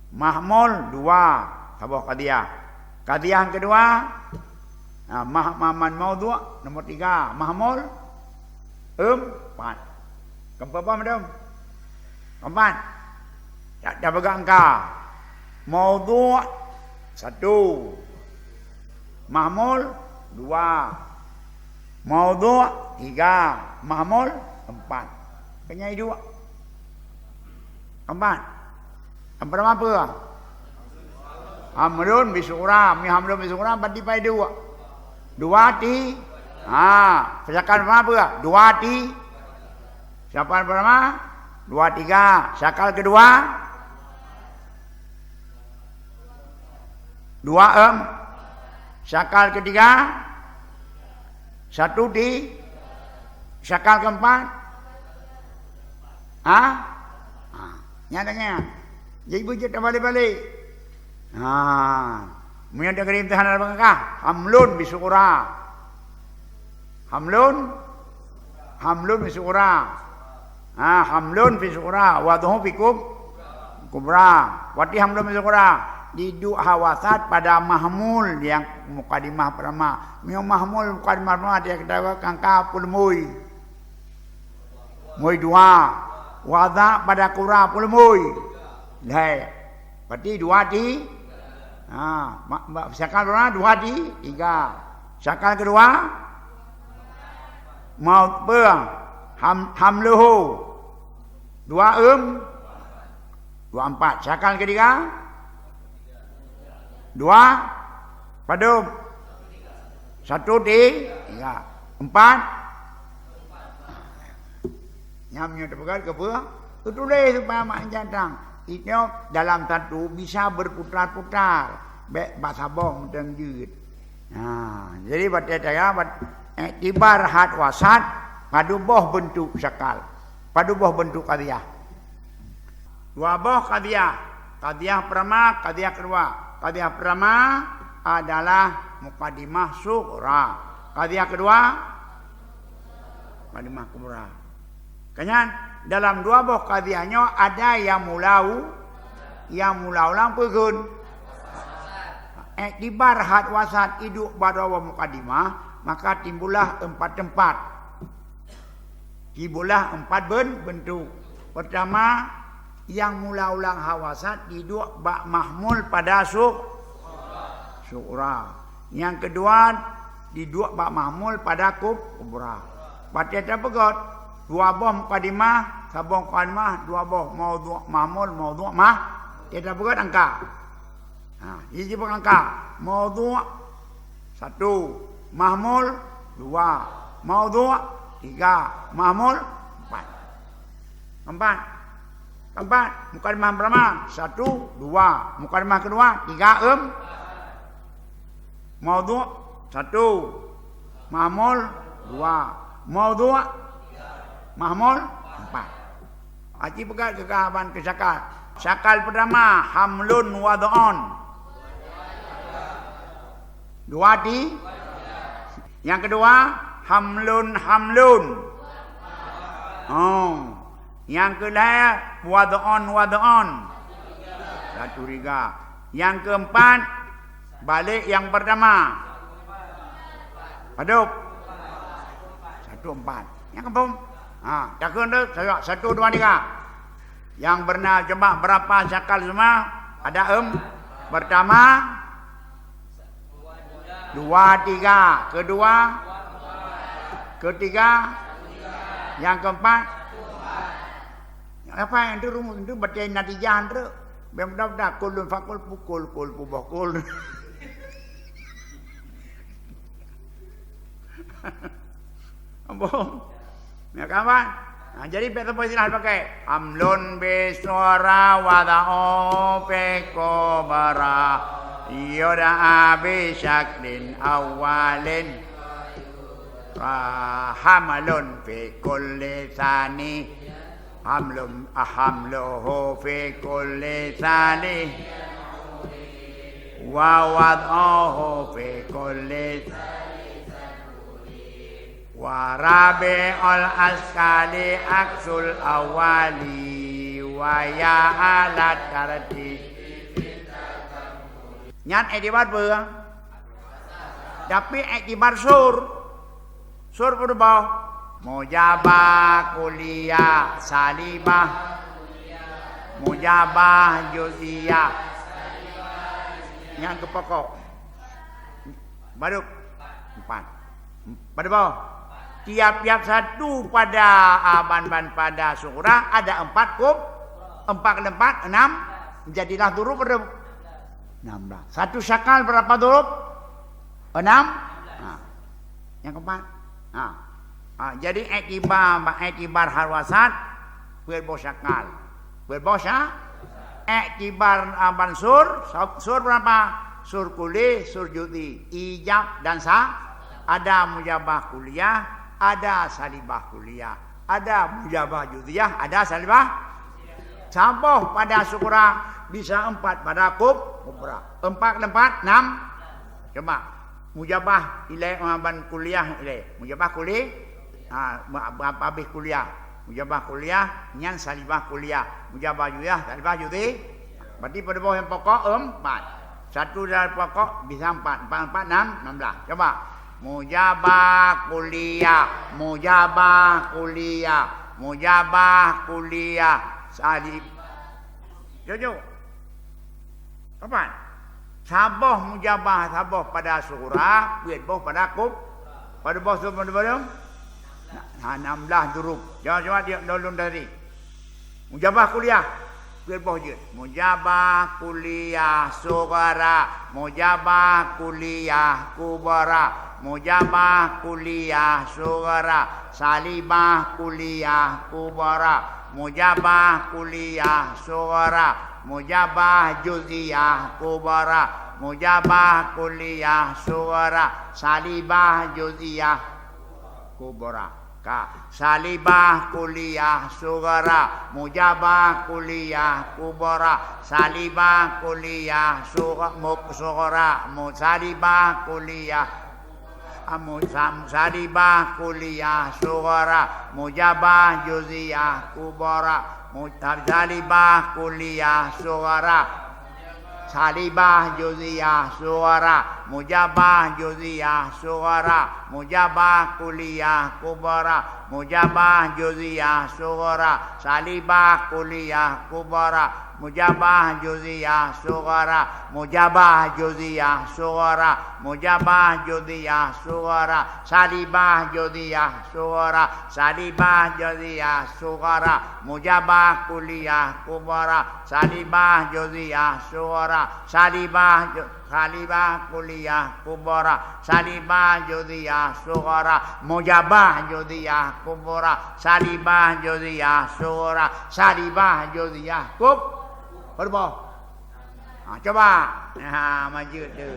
Mahmul 2. Sabah qadiyah. Qadiyah yang kedua. Mahman maudhu' nomor 3. Mahmul 4. Keempat apa madam? Keempat. Dah pegang angka. Maudhu' 1. Mahmul 2. Maudhu' 3. Mahmul 4. Kenyai 2. Keempat. Yang pertama apa? Hamlun bisughra. Hamlun bisughra berarti pai 2. 2 ti. Sakan pertama apa? 2 ti. Sakan pertama 2 3. Sakal kedua 2 Sakal ketiga 1 ti. Sakal keempat nyatanya jadi bujut dah balik-balik. Punya ada kena imtihan ada bangkah. Hamlun bisughra. Hamlun bisughra. Hamlun bisughra. Wadhu fi kubra. Wati hamlun bisughra. Diduk hawasat pada mahmul yang mukadimah pertama. Yang mahmul mukadimah pertama dia kata kangka pulmui. Mui 2. Wadha pada kubra pulmui. Berarti 2 ti. Sakal pertama 2 ti 3. Sakal kedua maut bang hamluhu 2 4. Sakal ketiga 2 padum 1 ti 3. 4 nyamnya terpegat ke apa? Tulis supaya mak jatang. Itu dalam satu bisa berputar-putar. Bahasa bohong dan jut. Jadi baca saya iktibar had wasat padu boh bentuk sakal. Padu boh bentuk qadiyah. 2 boh qadiyah. Qadiyah pertama, qadiyah kedua. Qadiyah pertama adalah muqaddimah sughra. Qadiyah kedua muqaddimah kubra. Kenyan dalam 2 buah qadiyahnya ada yang mulau lang pegun. Iktibar had wasat iduk badawa muqaddimah, maka timbullah 4 tempat. Timbullah 4 bentuk. Pertama, yang mulau lang hawasat iduk bak mahmul pada sughra. Yang kedua, diduk bak mahmul pada kubra. Baca terpegot 2 buah muqaddimah, sabung muqaddimah, 2 buah maudhu' mahmul, maudhu' kita buat angka. Ini bukan angka. Maudhu' 1, mahmul 2, maudhu' 3. Mahmul 4. Keempat. Mukadimah pertama 1, 2. Mukadimah kedua 3, Maudhu' 1. Mahmul 2. Maudhu' Mahmul 4. Haji pegat kekahaban ke syakal. Syakal pertama hamlun wad'un. 2 di. Yang kedua hamlun. Yang kedua wad'un. 1, 3. Yang keempat balik yang pertama. Padup. 1, 4. Yang keempat. Takkan tu 1, 2, 3. Yang benar coba berapa syakal semua? Ada pertama 2, 3. Kedua, ketiga, yang keempat. Apa yang itu rumus itu baca natijah tu. Benar-benar kulun fakul pukul kul pubakul. Ambon. Ya kawan. Jadi betul istilah pakai amlun biswara wada'u pekobara yoda abi syaklin awalin hamalun fi kulli thani hamluhu fi kulli thani wa wad'uhu fi kulli wa rabi'ul askali aksul awali wa ya alat karati nyan etibar vừa tapi etibar sur berbau mujabah kuliah salibah mujabah juziyah yang ke pokok baru 4 pada bawah. Tiap-tiap satu pada ban-ban pada surah ada 4 kub. 4 kali 4 6. Jadilah durub berapa? 16. Satu syakal berapa durub? 6. Yang keempat. Jadi iktibar harwasat berbau syakal. Berbau iktibar ban sur berapa? Sur kuli, sur judi, ijab dan ada mujabah kuliah. Ada salibah kuliah, ada mujabah judiyah, ada salibah saboh pada syukurah bisa 4 pada kubra 4 ke 4 6. Coba mujabah ilai ban kuliah ilai mujabah kuliah habis kuliah mujabah kuliah nyan salibah kuliah mujabah judiyah salibah judi berarti pada bawah yang pokok 4. Satu dari pokok bisa 4 6 16. Coba mujabah kuliah salib jojo kapan saboh mujabah saboh pada surah buat boh pada kub pada boh pada 16 huruf jangan dia dolun dari mujabah kuliah buat boh je mujabah kuliah sugara mujabah kuliah kubara mujabah kuliah sugara salibah kuliah kubara mujabah kuliah sugara mujabah juziyah kubara mujabah kuliah sugara salibah juziyah kubara salibah kuliah sugara mujabah kuliah kubara salibah kuliah sugara salibah kuliah salibah kuliah sugara mujabah juziyah kubara salibah kuliah sugara salibah juziyah sugara mujabah juziyah sugara mujabah kuliah kubara mujabah juziyah sugara salibah kuliah kubara mujabah juziyah sugara mujabah juziyah sugara mujabah juziyah sugara salibah juziyah sugara salibah juziyah sugara mujabah kuliah kubara salibah juziyah sugara salibah khalibah kuliah kubara salibah juziyah sughara mujabah juziyah kubara salibah juziyah sughara salibah juziyah berapa? Coba. Maju tu.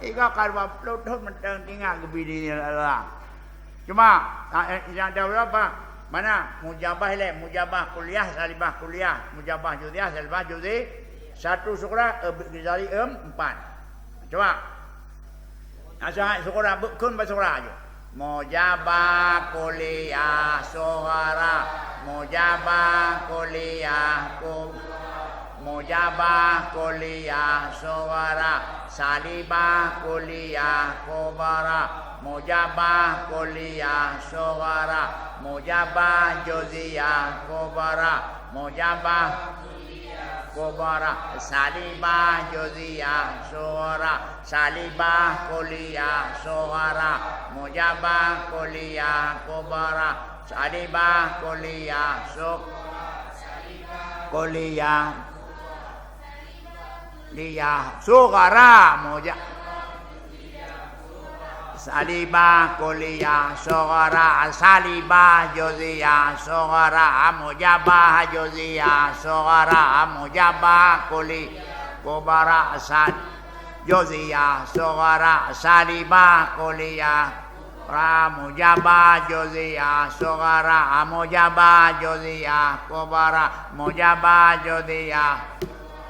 Ika kalau pelutut mentang tinggal ke bini Allah. Cuma yang ada berapa? Mana mujabah le, mujabah kuliah, salibah kuliah, mujabah juziyah, salibah juziyah. Satu sukra dari empat. Coba. Asal sukra kun basukra aja. Mujabah kuliah sughara mujabah kuliah mujabah kuliah sughara salibah kuliah kubara mujabah kuliah sughara mujabah juziyah kubara mujabah kubara salibah juziyah sughara salibah kuliah sughara mujabah kuliah kubara salibah kuliah kuliah sughara salibah kuliah sughara salibah juziyah sughara mujabah juziyah sughara mujabah kubara juziyah sughara salibah kuliah mujabah juziyah sughara mujabah juziyah kubara mujabah juziyah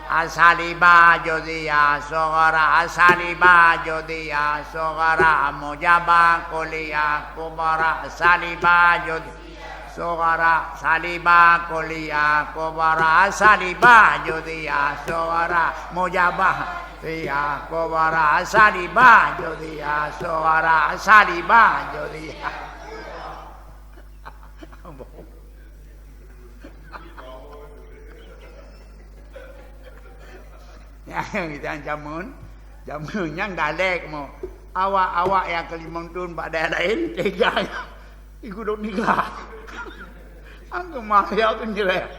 salibah juziyah sughara salibah juziyah sughara mujabah kuliah kubara salibah juziyah sughara salibah kuliah kubara salibah juziyah sughara mujabah juziyah kubara salibah juziyah sughara salibah juziyah. Kita jamun yang dalek mau awak yang Kalimantan pada lain tiga ikut dok nikah angka mahal tu jelek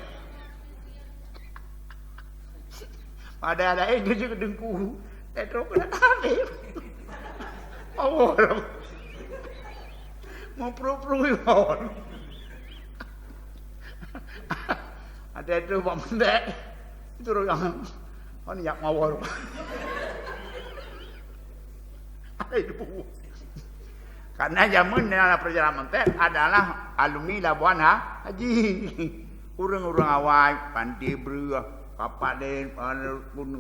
pada lain dia juga dengku terus kena tarik mau pro ada itu pak mendek itu yang Ini yak mawar. Aduh. Karena zaman perjalanan teh adalah alumni Labuan Haji. Urang-urang awal panti beruah kapaden pun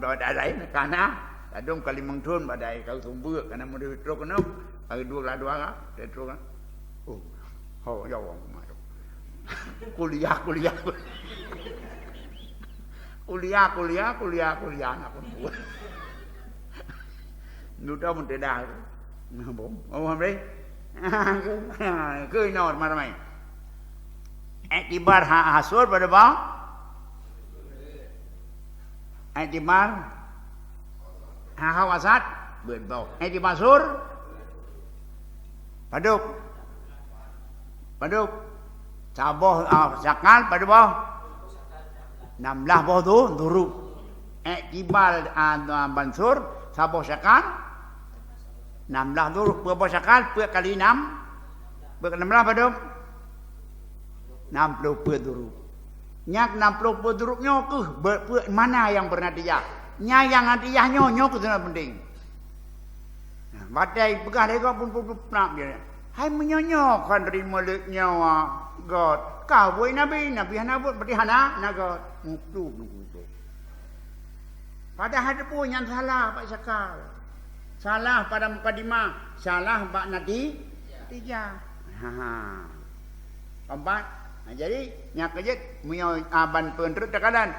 ada lain karena adong Kalimantan badai kau tumbuh karena mau terus kena hari dua terus kan. Oh ya Allah. Kuliah anak pun buat. Nuda mun tidak. Nah bom. Mau hamre. Ke inor maramai. Etibar hasur pada bang. Etibar hawasat berbau. Etibar sur. Paduk. Saboh sakal pada bawah. 16 boh tu duru. Iqbal Bansur saboh syakal 16 duru boh syakal pe kali 6 pe 16 pada 60 pe duru. Nyak 60 pe duru nyo ke mana yang bernatijah? Nya yang natijah nyo ke sana penting. Badai pegah dia pun nak dia. Hai menyonyo kan dari mulut nyawa God. Kau buat nabi hana buat berarti hana nagot muktu nunggu. Padahal pun yang salah Pak Syakal. Salah pada mukadimah, salah Pak Nati tiga. Keempat. Jadi nya kejet munyo aban penterut tekadan.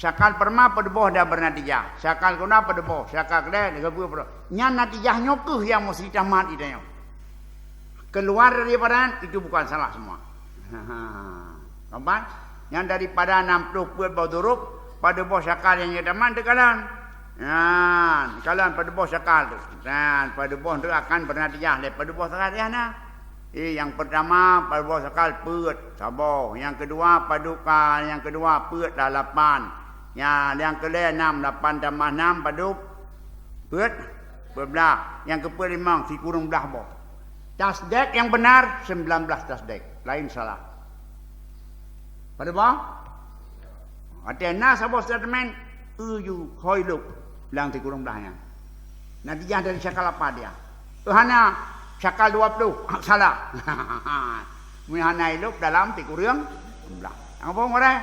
Syakal perma pada boh dah bernatijah. Syakal kuna pada boh, syakal kedai dekat pada. Nya natijah nyokeh yang mesti tamat itu. Keluar daripada itu bukan salah semua. Keempat, yang daripada 60 buat bau duruk pada bos syakal yang nyedaman dekalan. Kalian pada bos syakal tu. Dan pada bos tu akan bernatijah daripada bos syakal nah. Yang pertama pada bos syakal peut sabar. Yang kedua paduka, yang kedua peut 8. Ya, yang kelima 6, 8 tambah 6 paduk berbelah. Yang ke-5 si kurung belah boh. Tasdek yang benar 19 tasdek. Lain salah. Pada boh? Atena sabo statement uyu hoiluk lang si kurung belahnya. Natijah dari syakal apa dia? Hana syakal 20. Salah. Mihana iluk dalam ti kurung belah. Apa ngore?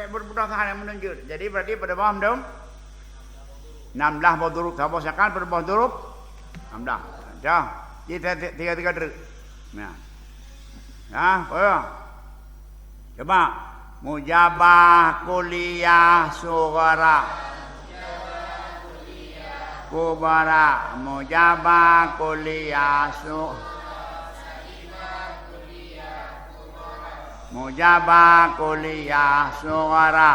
Berbudak yang menunjuk. Jadi berarti pada paham dong? 16 bawah duruk. Sabo syakal pada bawah duruk 16. Dah. Jadi tiga deruk. Nah. Coba. Mujabah kuliah sugara. Kubara. Mujabah kuliah sugara. Mujabah kuliah sugara.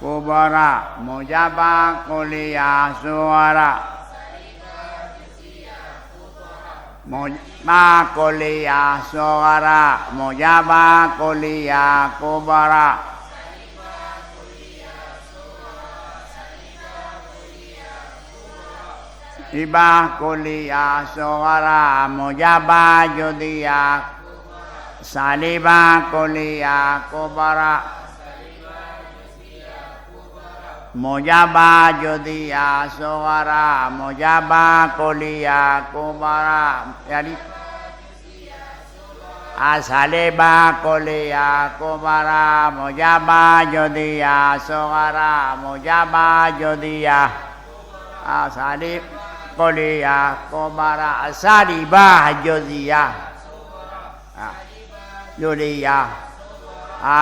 Kubara. Mujabah kuliah sugara. Mujabah kuliah sugara. Mujabah kuliah kubara. Ibah kuliah sugara. Mujabah judiyah. Salibah kuliah kubara. Mujabah judiyah sugara. Mujabah kuliah kubara. Jadi Salibah kuliah kubara. Mujabah judiyah sugara. Mujabah judiyah Salib kuliah kubara. Salibah judiyah judiyah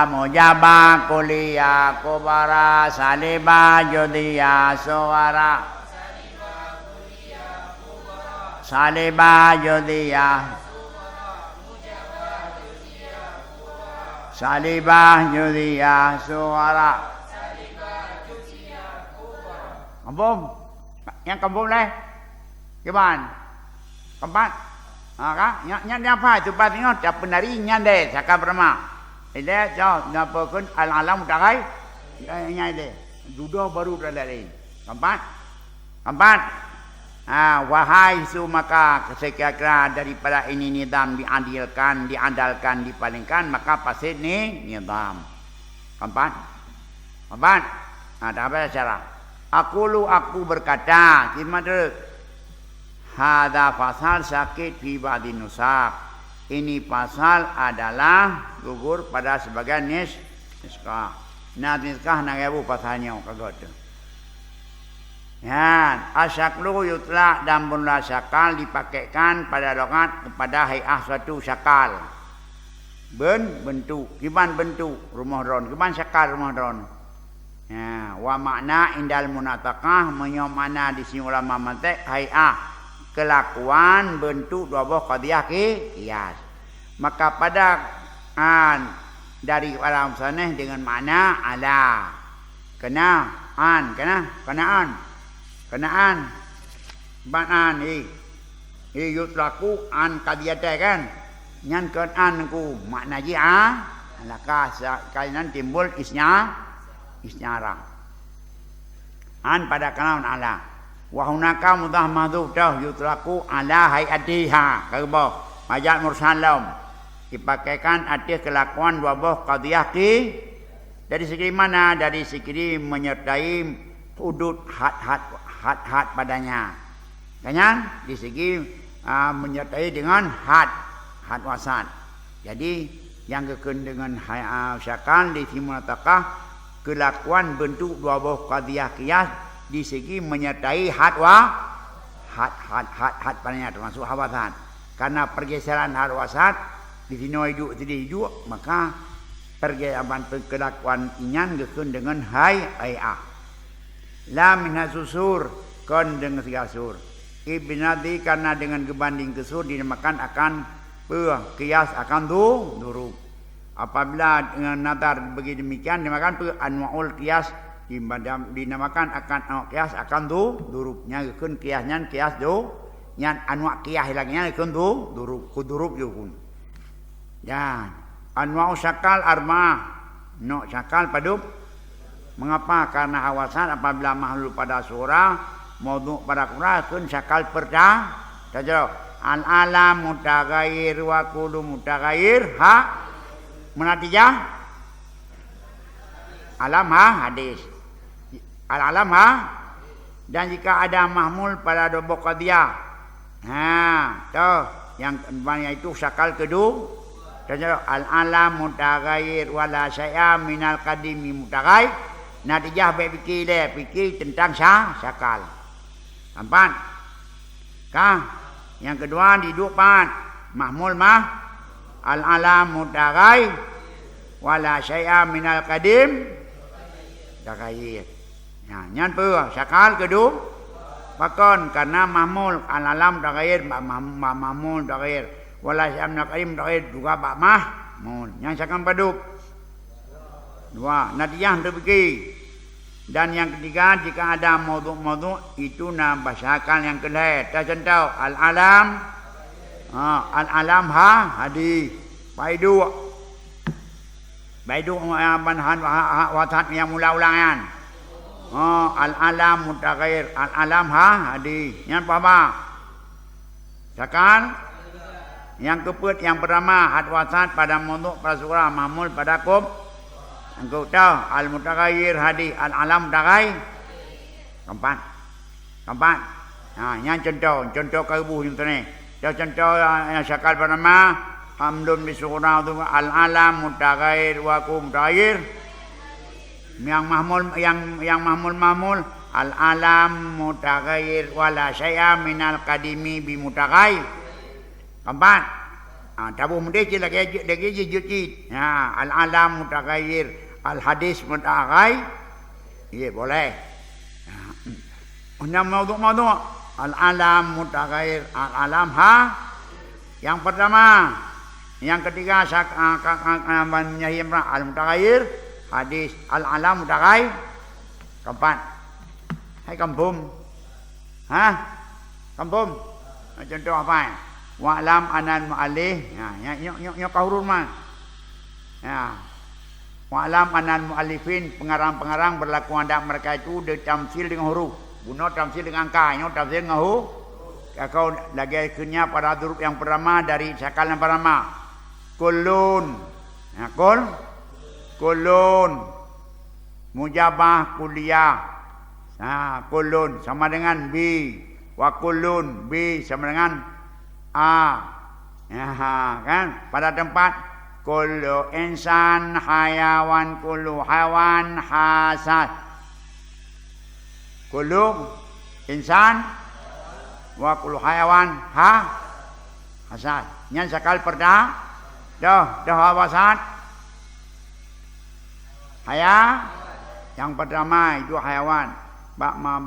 Mujabah kuliah kubara. Salibah judiyah sugara. Salibah judiyah. Salibah judiyah sugara. Kampung? Yang kampung leh? Gimana? Keempat? Yang apa itu patingnya? Tak penari nyande cakap berma. Ile jauh ngapa kun alam dagai nyai dudo baru dalai. Keempat? Wahai su maka sekira-kira daripada ini nizam diandalkan, dipalingkan, maka pasti ni nizam. Keempat? Ada apa cara? Aku berkata, gimana? Hada pasal sakit fi ba'din nusakh. Ini pasal adalah gugur pada sebagian niskah. Niskah nangebu pasalnya kagak. Ya, asyaklu yutlaq dan bunla syakal dipakaikan pada logat kepada hay'ah suatu syakal. Bentuk, kiban bentuk rumah ron, kiban syakal rumah ron. Ya, wa makna indal munataqah menyom makna di sini ulama mantek hay'ah kelakuan bentuk dua buah qadiyah qiyas. Maka pada dari alam sana dengan makna ala kenaan banan yutlaku an qadiyata kan nyan kenaan ku makna ji'a alaka kainan timbul isyara an pada kalam ala. Wa hunaka mudhaf mahdhuf dah yutlaku ala hayatiha kagbo majal mursalam dipakaikan atas kelakuan dua buah qadiyah dari segi mana? Dari segi menyertai hudud had padanya. Kan? Di segi menyertai dengan had wasan. Jadi yang kekun dengan syakal di simulataqah kelakuan bentuk dua buah qadiyah qiyas di segi menyertai had padanya termasuk hawasan. Karena pergeseran had wasat di sini hidup maka pergeseran kelakuan inyan gekun dengan hay'ah. La minha susur kon dengan sigasur. Ibnadi karena dengan gebanding kesur dinamakan akan qiyas akan durub. Apabila dengan nadar begitu demikian dinamakan anwaul qiyas dinamakan akan qiyas akan durubnya gekun qiyasnya qiyas nyan anwa qiyas hilangnya gekun durub kudurub yukun. Ya, anwa syakal arma Nok syakal padub. Mengapa? Karena awasan apabila mahlul pada surah, maudhu pada Quran kun syakal perda. Tajau al-alam mutaghayyir wa kullu mutaghayyir ha menatijah alam ha hadis. Al-alam ha dan jika ada mahmul pada dobok qadiyah. Tuh yang itu syakal kedua. Tajau al-alam mutaghayyir wa la syai'a minal qadimi mutaghayyir. Natijah baik fikir tentang syakal. Empat. Yang kedua di dupan mahmul al-alam mutaghayyir wala syai'a minal qadim taghayyir. Nyan apa? Syakal kedua. Pakon karena mahmul al-alam taghayyir mahmul taghayyir wala syai'a minal qadim taghayyir juga mahmul. Yang syakal paduk. Dua. Natijah untuk fikir. Dan yang ketiga jika ada maudhu itu nama syakal yang kedua. Contoh al-alam hadis. Baidu manhan watat yang mula-ulangan. Al-alam mutaghayyir al-alam hadis. Yang apa? Syakal yang keput yang pertama had wasat pada maudhu pada surah mahmul pada kum. Engkau tahu al-mutaghayyir hadis al-alam mutaghayyir. Keempat. Yang contoh kabuh yang ni. Contoh yang syakal pertama hamdun bi surah al-alam mutaghayyir wa kum mutaghayyir. Yang mahmul al-alam mutaghayyir wala syai'a minal qadimi bi mutaghayyir. Keempat. Tabuh mudih lagi jujit. Al-alam mutaghayyir al-hadis mutaghayyir. Iya boleh. Maudhu al-alam mutaghayyir al-alam yang pertama. Yang ketiga al-mutaghayyir hadis al-alam mutaghayyir. Keempat. Hai kampung. Kampung. Contoh apa? Wa'lam anan mu'alih. Nyok kahurun mah. Wa'lam anan mu'alifin pengarang-pengarang berlaku hendak mereka itu ditamsil dengan huruf. Guna tamsil dengan angka. Nyok tamsil dengan huruf. Kau lagi akhirnya pada huruf yang pertama dari syakal yang pertama. Kulun. Kulun. Mujabah kuliah. Kulun sama dengan B. Wa kulun B sama dengan kan pada tempat kullu insan hayawan kullu hayawan hasad. Kullu insan wa kullu hayawan hasad. Nyan sakal perda dah wasat yang pertama itu hayawan.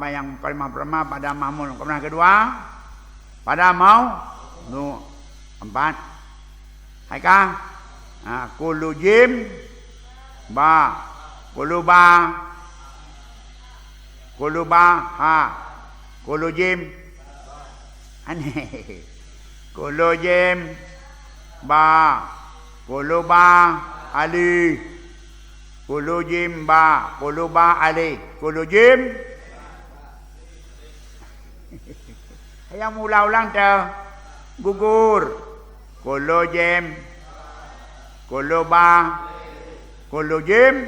Yang pertama pada mahmul. Kemudian kedua pada empat. Haikah? Kullu jim kullu jim aneh. Kullu jim kullu ali. Kullu jim kullu ali. Kullu jim yang ulang-ulang dah gugur. Kullu jim kullu jim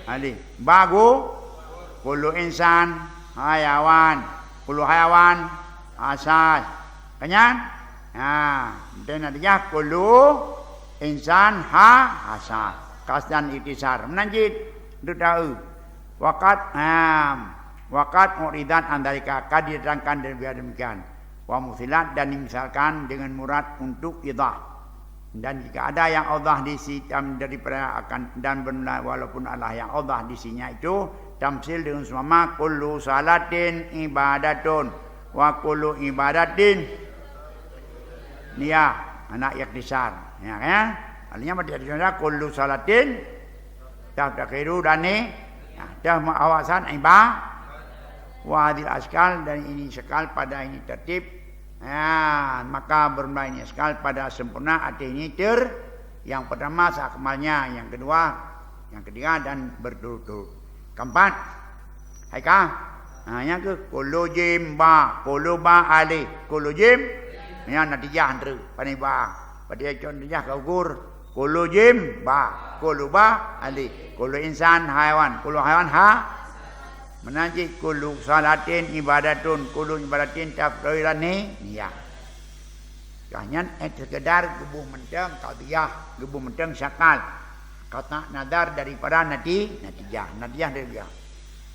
ali bagu kullu insan hayawan kullu hayawan asas kanyan dan artinya kullu insan asas kasdan itisar menanjid tahu wakat muridan andalika kadirangkan dan biar demikian wa musilat dan dimisalkan dengan murad untuk idah. Dan jika ada yang Allah di sini daripada akan dan benar walaupun Allah yang Allah di sini itu tamsil dengan semama kullu salatin ibadatun wa kullu ibadatin dia anak yaktisar ya kan. Artinya pada hadisnya kullu salatin takhiru dan ni dah awasan ibadah wahadil askal dan ini sekal pada ini tertib maka bermain sekal pada sempurna artinya yang pertama seakmalnya, yang kedua Yang ketiga dan berturut-turut. Keempat, haikah? Yang ke kolojim ba, koloba alih, kolojim. Yang natijah antara paniba. Pada contohnya kaugur kolojim ba, koloba alih, kolo insan haiwan, kolo haiwan menajik kulu salatin ibadatun, kulu ibadatin tafsirani niyah. Kanyan sekedar gebuh menteng qadiyah, gebuh menteng syakal. Kata nadar daripada natijah dari dia.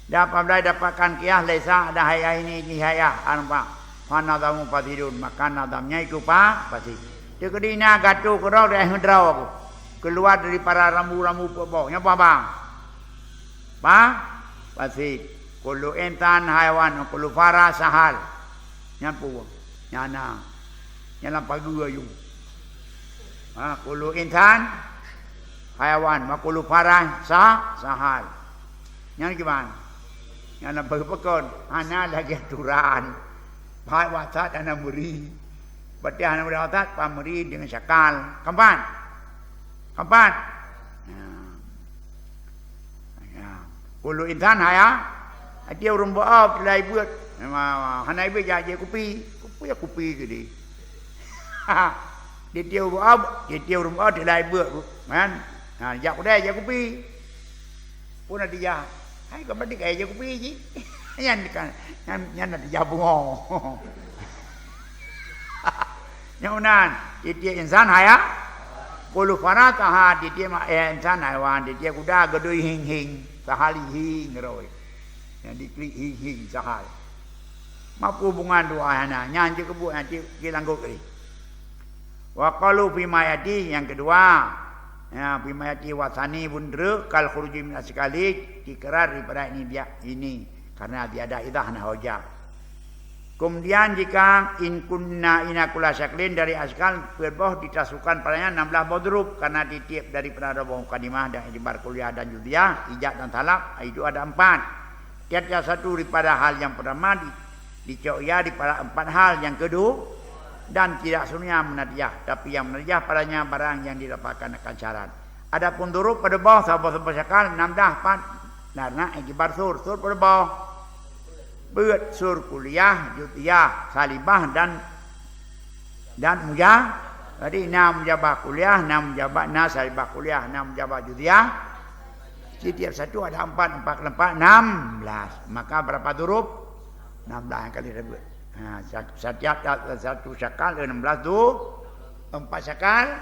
Dapat dapatkan qiyah laisa ada hayah ini dihayah arba. Fa nadamu fasidun, maka nadamnya itu pasti. Dia kedina gatu kerau dah hendrau aku. Keluar dari para rambu-rambu bawahnya apa bang? Pasti. Kullu insan haiwan, kullu fara sahal. Nyampu, nyana, nyala pagi ayu. Kullu insan haiwan, kullu fara sahal. Nyana gimana? Nyana pagi-pagi, hana lagi aturan. Bahai wasat hana muri. Berarti hana muri wasat, pamuri dengan syakal. Kampan? Kullu insan haiwan. Dia orang buat pelai buat. Hanai be jaje kopi ke dia. Dia orang buat pelai buat kan. Jak dah je kopi. Pun ada dia. Hai kau mesti kaya je kopi je. Yang ada dia bungo. Yang unan, dia insan haya. Kulu fana taha dia insan haiwan, dia kuda gedoi hing sahali hing ngeroi. Yang diklik hing sahal. Mampu hubungan dua hana nyanyi kebu nanti kilangguk ni. Wa qalu fi mayati yang kedua. Ya fi mayati wasani bundre kal khuruji min askali dikerar daripada ini karena dia ada idah na hoja. Kemudian jika in kunna inakula syaklin dari askal berboh ditasukan padanya 16 bodrub karena ditiap dari penada bohong kadimah dan ibar kuliah dan judiah ijab dan talak itu ada 4. Tiada satu daripada hal yang pertama dicoya daripada 4 hal yang kedua dan tidak semuanya menadiyah tapi yang menadiyah padanya barang yang didapatkan akan syarat. Adapun durub pada bawah sahabat-sahabat syakal 16 karena ikibar sur pada bawah beut sur kuliah jutiah salibah dan mujah. Jadi 6 jabah kuliah, 6 jabah salibah kuliah, 6 jabah jutiah. Setiap satu ada 4 16. Maka berapa durub? 16 yang kali sebut. Setiap satu syakal 16 tu 4 syakal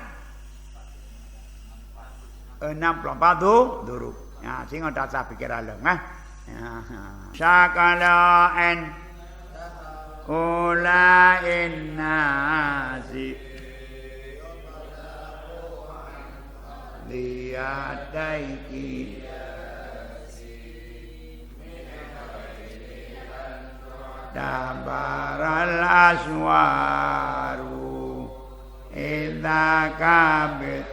64 tu durub. Sehingga tak sah fikir alam. Syakala en kula innasi liyadaiki dabaral aswaru idza kabit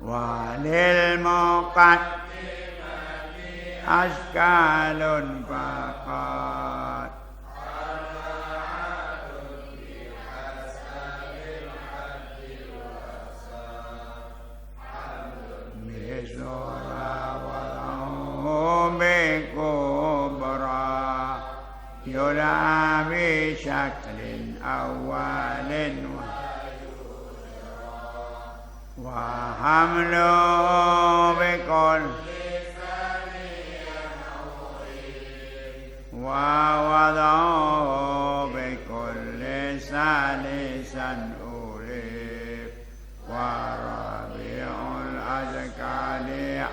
walil muqaddimati askalun faqat kubra yula bi syaklin awalin wa hamlu bikul wa wadau bikul salisan ulif wa rabi'ul azkali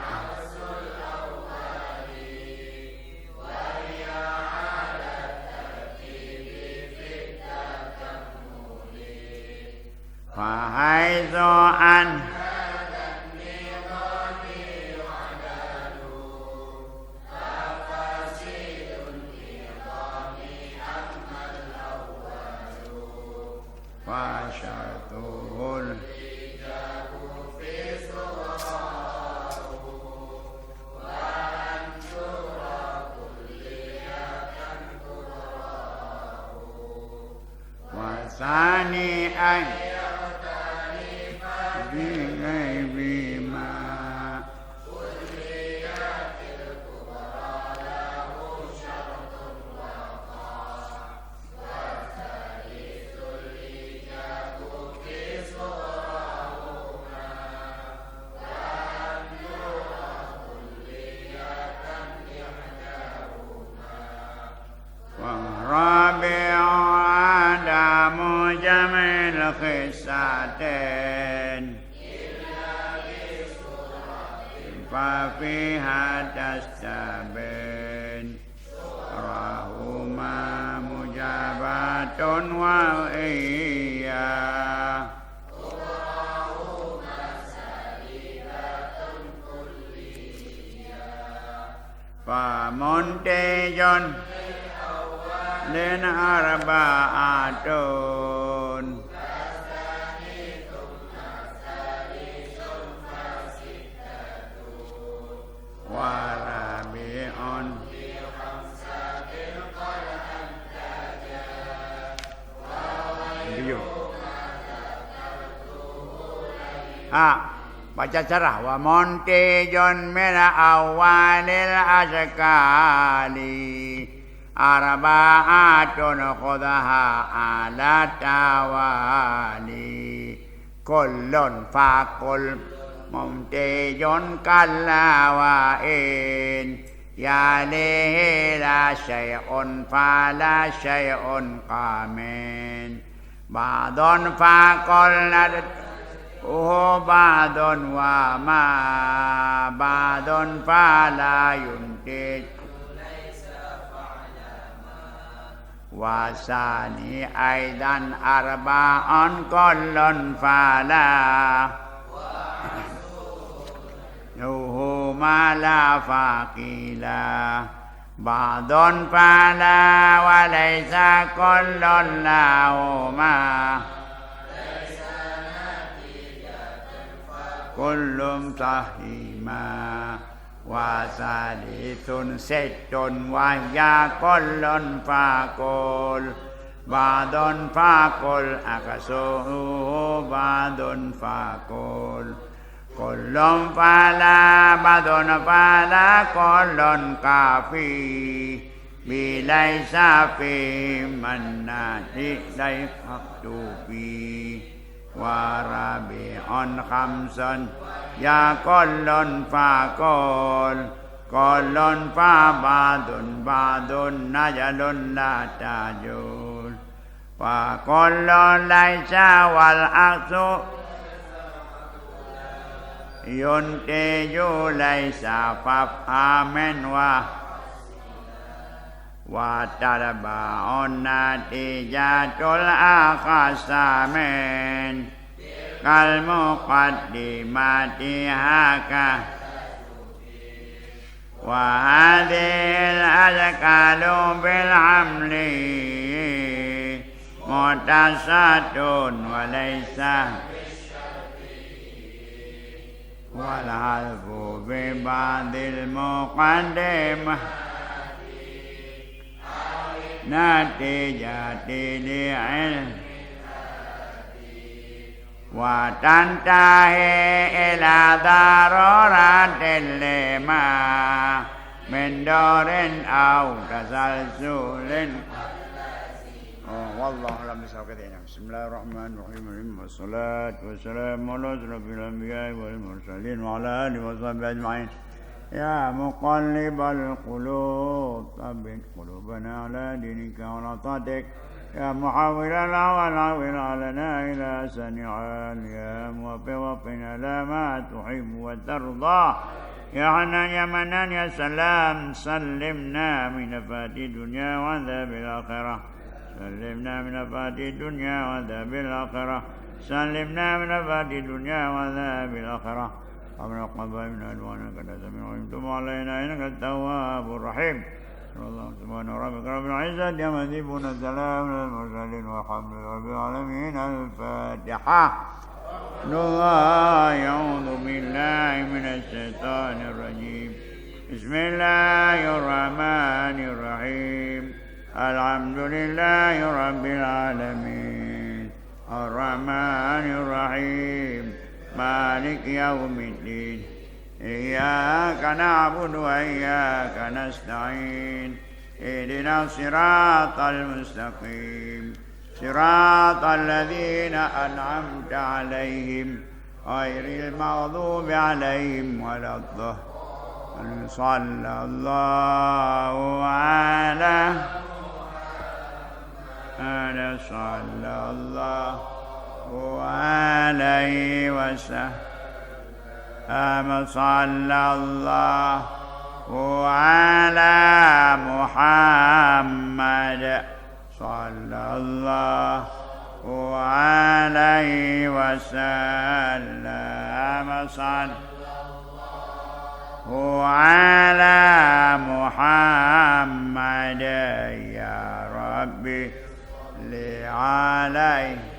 fahaizu an fasyatuhul wasani ay الخصاتين ففيها تستبين رهما مجابات وإياه فمنتج لأربعة ورابع baca cerah wa montijon mina awalil askali arba'atun khudaha ala tawali kullun fakul montijon kalawain yalihi la syai'un fala syai'un qamin ba'dun fakul ba'dun wa ma ba'dun fala yuntij wasani aidan arba'an kullun fala yuhuma la faqila ba'dun fala wa laysa kullun lahuma kullum sahima wa salithun sittun wa ya kullun fakul ba'dun fakul akasuhu ba'dun fakul kullum fala ba'dun fala kullun kafi bilaysa fi mannati daikaktubi warabi'un khamsun ya kullun fakul kullun fa ba'dun najalun la tajul wa kullun laisa wal aksu yuntiju laisa faf'amen wa tarba'un natijatul akhasamin kal muqaddimati haka wa hadhil azkalu bil amli mutasatun wa laysa wal halfu bi ba'dil muqaddimah natijati li'ilm wa tantahi ila daruratin lima min darin aw tasalsulin wallahu a'lam bishawab. Bismillahirrahmanirrahim. Wassalatu wassalamu ala asyrafil anbiya'i wal mursalin wa ala alihi wa sahbihi ajma'in. يا مقلب القلوب ثبت قلوبنا على دينك وعلى طاعتك يا محول الأول عول علينا إلى سنعان يا موفقنا لا ما تحب وترضى يا حنان يا منان يا سلام سلمنا من فات الدنيا وعذاب الآخرة سلمنا من فات الدنيا وعذاب الآخرة سلمنا من فات الدنيا وعذاب الآخرة أمنا قبائلنا أدوانك لا سميع وانتم علينا إنك التواب الرحيم سبحان ربك رب العزة عما يصفون السلام على المرسلين والحمد لله رب العالمين. الفاتحة. أعوذ بالله من الشيطان الرجيم. بسم الله الرحمن الرحيم. الحمد لله رب العالمين الرحمن الرحيم مالك يوم الدين إياك نعبد وإياك نستعين اهدنا الصراط المستقيم صراط الذين أنعمت عليهم غير المغضوب عليهم ولا الضالين. صلى الله على صلى الله عليه وسلم صلى الله على محمد صلى الله عليه وسلم صلى على محمد يا ربي عليه